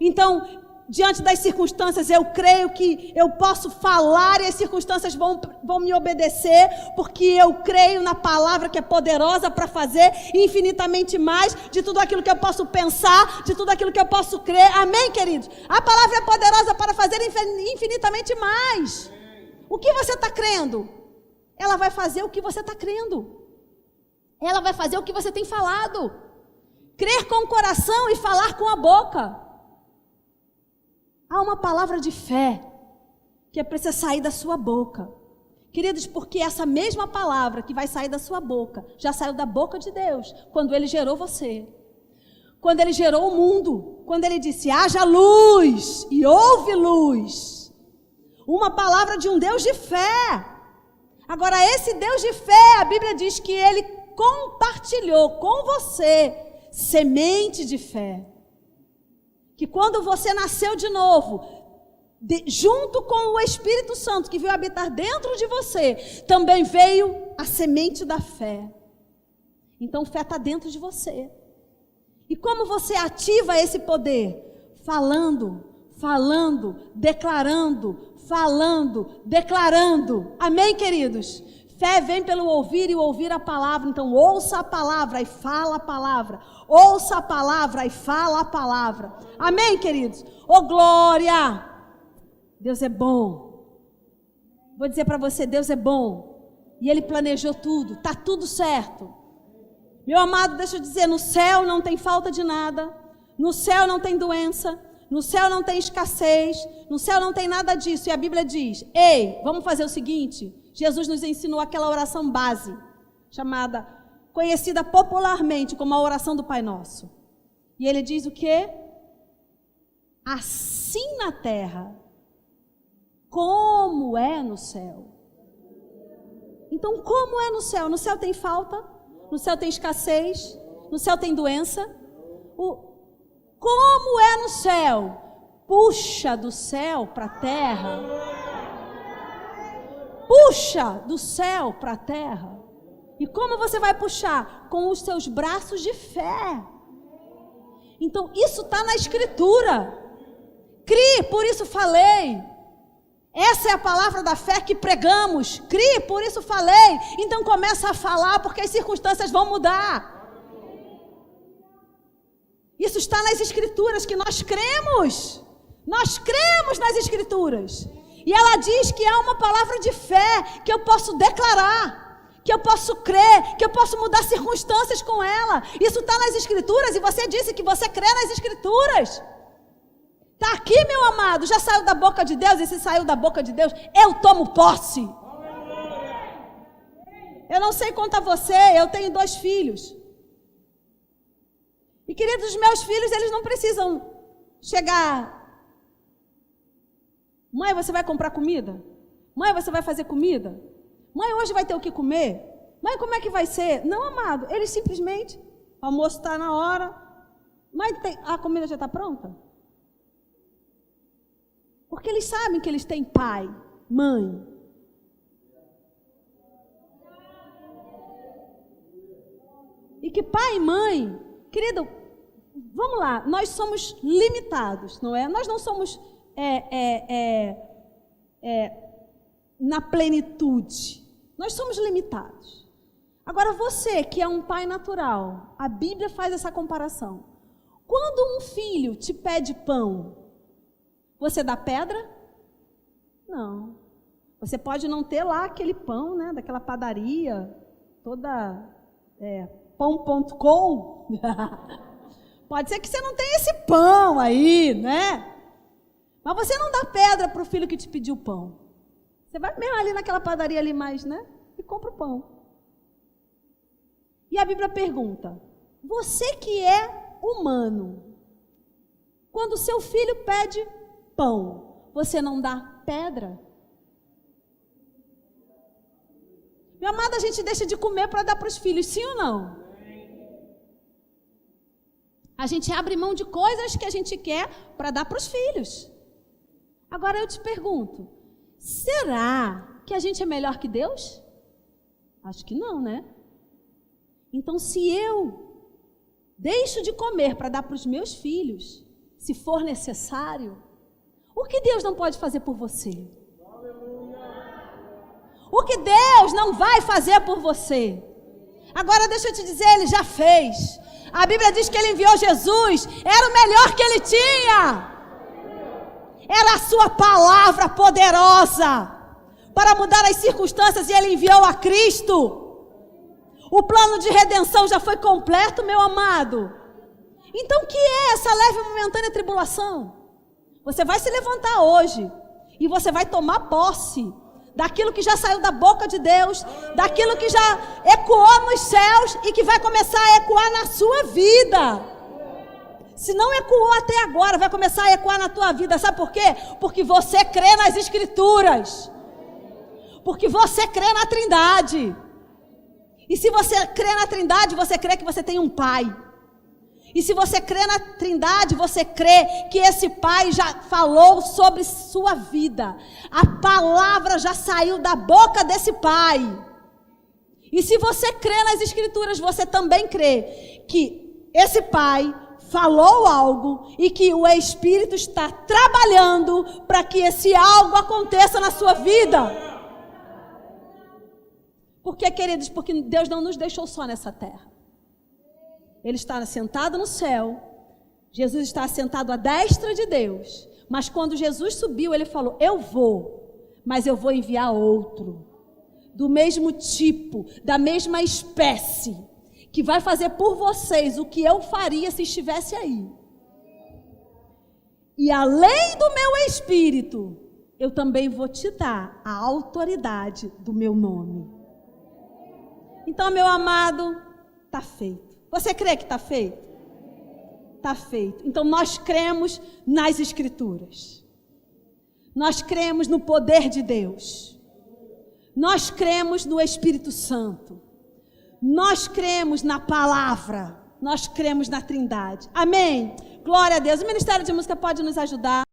Então, diante das circunstâncias, eu creio que eu posso falar e as circunstâncias vão me obedecer, porque eu creio na palavra que é poderosa para fazer infinitamente mais de tudo aquilo que eu posso pensar, de tudo aquilo que eu posso crer. Amém, queridos? A palavra é poderosa para fazer infinitamente mais. O que você está crendo? Ela vai fazer o que você está crendo. Ela vai fazer o que você tem falado. Crer com o coração e falar com a boca. Há uma palavra de fé que precisa sair da sua boca. Queridos, porque essa mesma palavra que vai sair da sua boca, já saiu da boca de Deus, quando Ele gerou você. Quando Ele gerou o mundo. Quando Ele disse: haja luz, e houve luz. Uma palavra de um Deus de fé. Agora, esse Deus de fé, a Bíblia diz que Ele compartilhou com você semente de fé. Que quando você nasceu de novo, junto com o Espírito Santo que veio habitar dentro de você, também veio a semente da fé. Então, fé está dentro de você. E como você ativa esse poder? Falando, declarando. Amém, queridos? Fé vem pelo ouvir e ouvir a palavra. Então, ouça a palavra e fala a palavra. Ouça a palavra e fala a palavra. Amém, queridos? Ô, glória! Deus é bom. Vou dizer para você, Deus é bom. E Ele planejou tudo. Está tudo certo. Meu amado, deixa eu dizer, no céu não tem falta de nada. No céu não tem doença. No céu não tem escassez. No céu não tem nada disso. E a Bíblia diz, ei, vamos fazer o seguinte. Jesus nos ensinou aquela oração base, conhecida popularmente como a oração do Pai Nosso. E Ele diz o quê? Assim na terra, como é no céu. Então, como é no céu? No céu tem falta? No céu tem escassez? No céu tem doença? Como é no céu? Puxa do céu para a terra. Puxa do céu para a terra. E como você vai puxar? Com os seus braços de fé. Então, isso está na Escritura. Crie, por isso falei. Essa é a palavra da fé que pregamos. Crie, por isso falei. Então, começa a falar, porque as circunstâncias vão mudar. Isso está nas Escrituras, que nós cremos. Nós cremos nas Escrituras. E ela diz que há uma palavra de fé que eu posso declarar, que eu posso crer, que eu posso mudar circunstâncias com ela. Isso está nas Escrituras e você disse que você crê nas Escrituras. Está aqui, meu amado, já saiu da boca de Deus, e se saiu da boca de Deus, eu tomo posse. Eu não sei quanto a você, eu tenho 2 filhos. E queridos, meus filhos, eles não precisam chegar... Mãe, você vai comprar comida? Mãe, você vai fazer comida? Mãe, hoje vai ter o que comer? Mãe, como é que vai ser? Não, amado, eles simplesmente, o almoço está na hora. Mãe, a comida já está pronta? Porque eles sabem que eles têm pai, mãe. E que pai e mãe, querido, vamos lá, nós somos limitados, não é? Nós não somos... na plenitude. Nós somos limitados. Agora você que é um pai natural, a Bíblia faz essa comparação. Quando um filho te pede pão, você dá pedra? Não. Você pode não ter lá aquele pão, né, daquela padaria, toda pão.com. Pode ser que você não tenha esse pão aí, né? Mas você não dá pedra para o filho que te pediu pão. Você vai mesmo ali naquela padaria ali mais, né? E compra o pão. E a Bíblia pergunta, você que é humano, quando o seu filho pede pão, você não dá pedra? Meu amado, a gente deixa de comer para dar para os filhos, sim ou não? A gente abre mão de coisas que a gente quer para dar para os filhos. Agora eu te pergunto, será que a gente é melhor que Deus? Acho que não, né? Então, se eu deixo de comer para dar para os meus filhos, se for necessário, o que Deus não pode fazer por você? O que Deus não vai fazer por você? Agora deixa eu te dizer, Ele já fez. A Bíblia diz que Ele enviou Jesus, era o melhor que Ele tinha. Era a sua palavra poderosa para mudar as circunstâncias e Ele enviou a Cristo. O plano de redenção já foi completo, meu amado. Então o que é essa leve e momentânea tribulação? Você vai se levantar hoje e você vai tomar posse daquilo que já saiu da boca de Deus, daquilo que já ecoou nos céus e que vai começar a ecoar na sua vida. Se não ecoou até agora, vai começar a ecoar na tua vida. Sabe por quê? Porque você crê nas Escrituras. Porque você crê na Trindade. E se você crê na Trindade, você crê que você tem um Pai. E se você crê na Trindade, você crê que esse Pai já falou sobre sua vida. A palavra já saiu da boca desse Pai. E se você crê nas Escrituras, você também crê que esse Pai falou algo e que o Espírito está trabalhando para que esse algo aconteça na sua vida. Por quê, queridos? Porque Deus não nos deixou só nessa terra. Ele está sentado no céu. Jesus está sentado à destra de Deus. Mas quando Jesus subiu, ele falou: eu vou, mas eu vou enviar outro. Do mesmo tipo, da mesma espécie, que vai fazer por vocês o que eu faria se estivesse aí. E além do meu Espírito, eu também vou te dar a autoridade do meu nome. Então, meu amado, está feito. Você crê que está feito? Está feito. Então, nós cremos nas Escrituras. Nós cremos no poder de Deus. Nós cremos no Espírito Santo. Nós cremos na palavra. Nós cremos na Trindade. Amém? Glória a Deus. O Ministério de Música pode nos ajudar.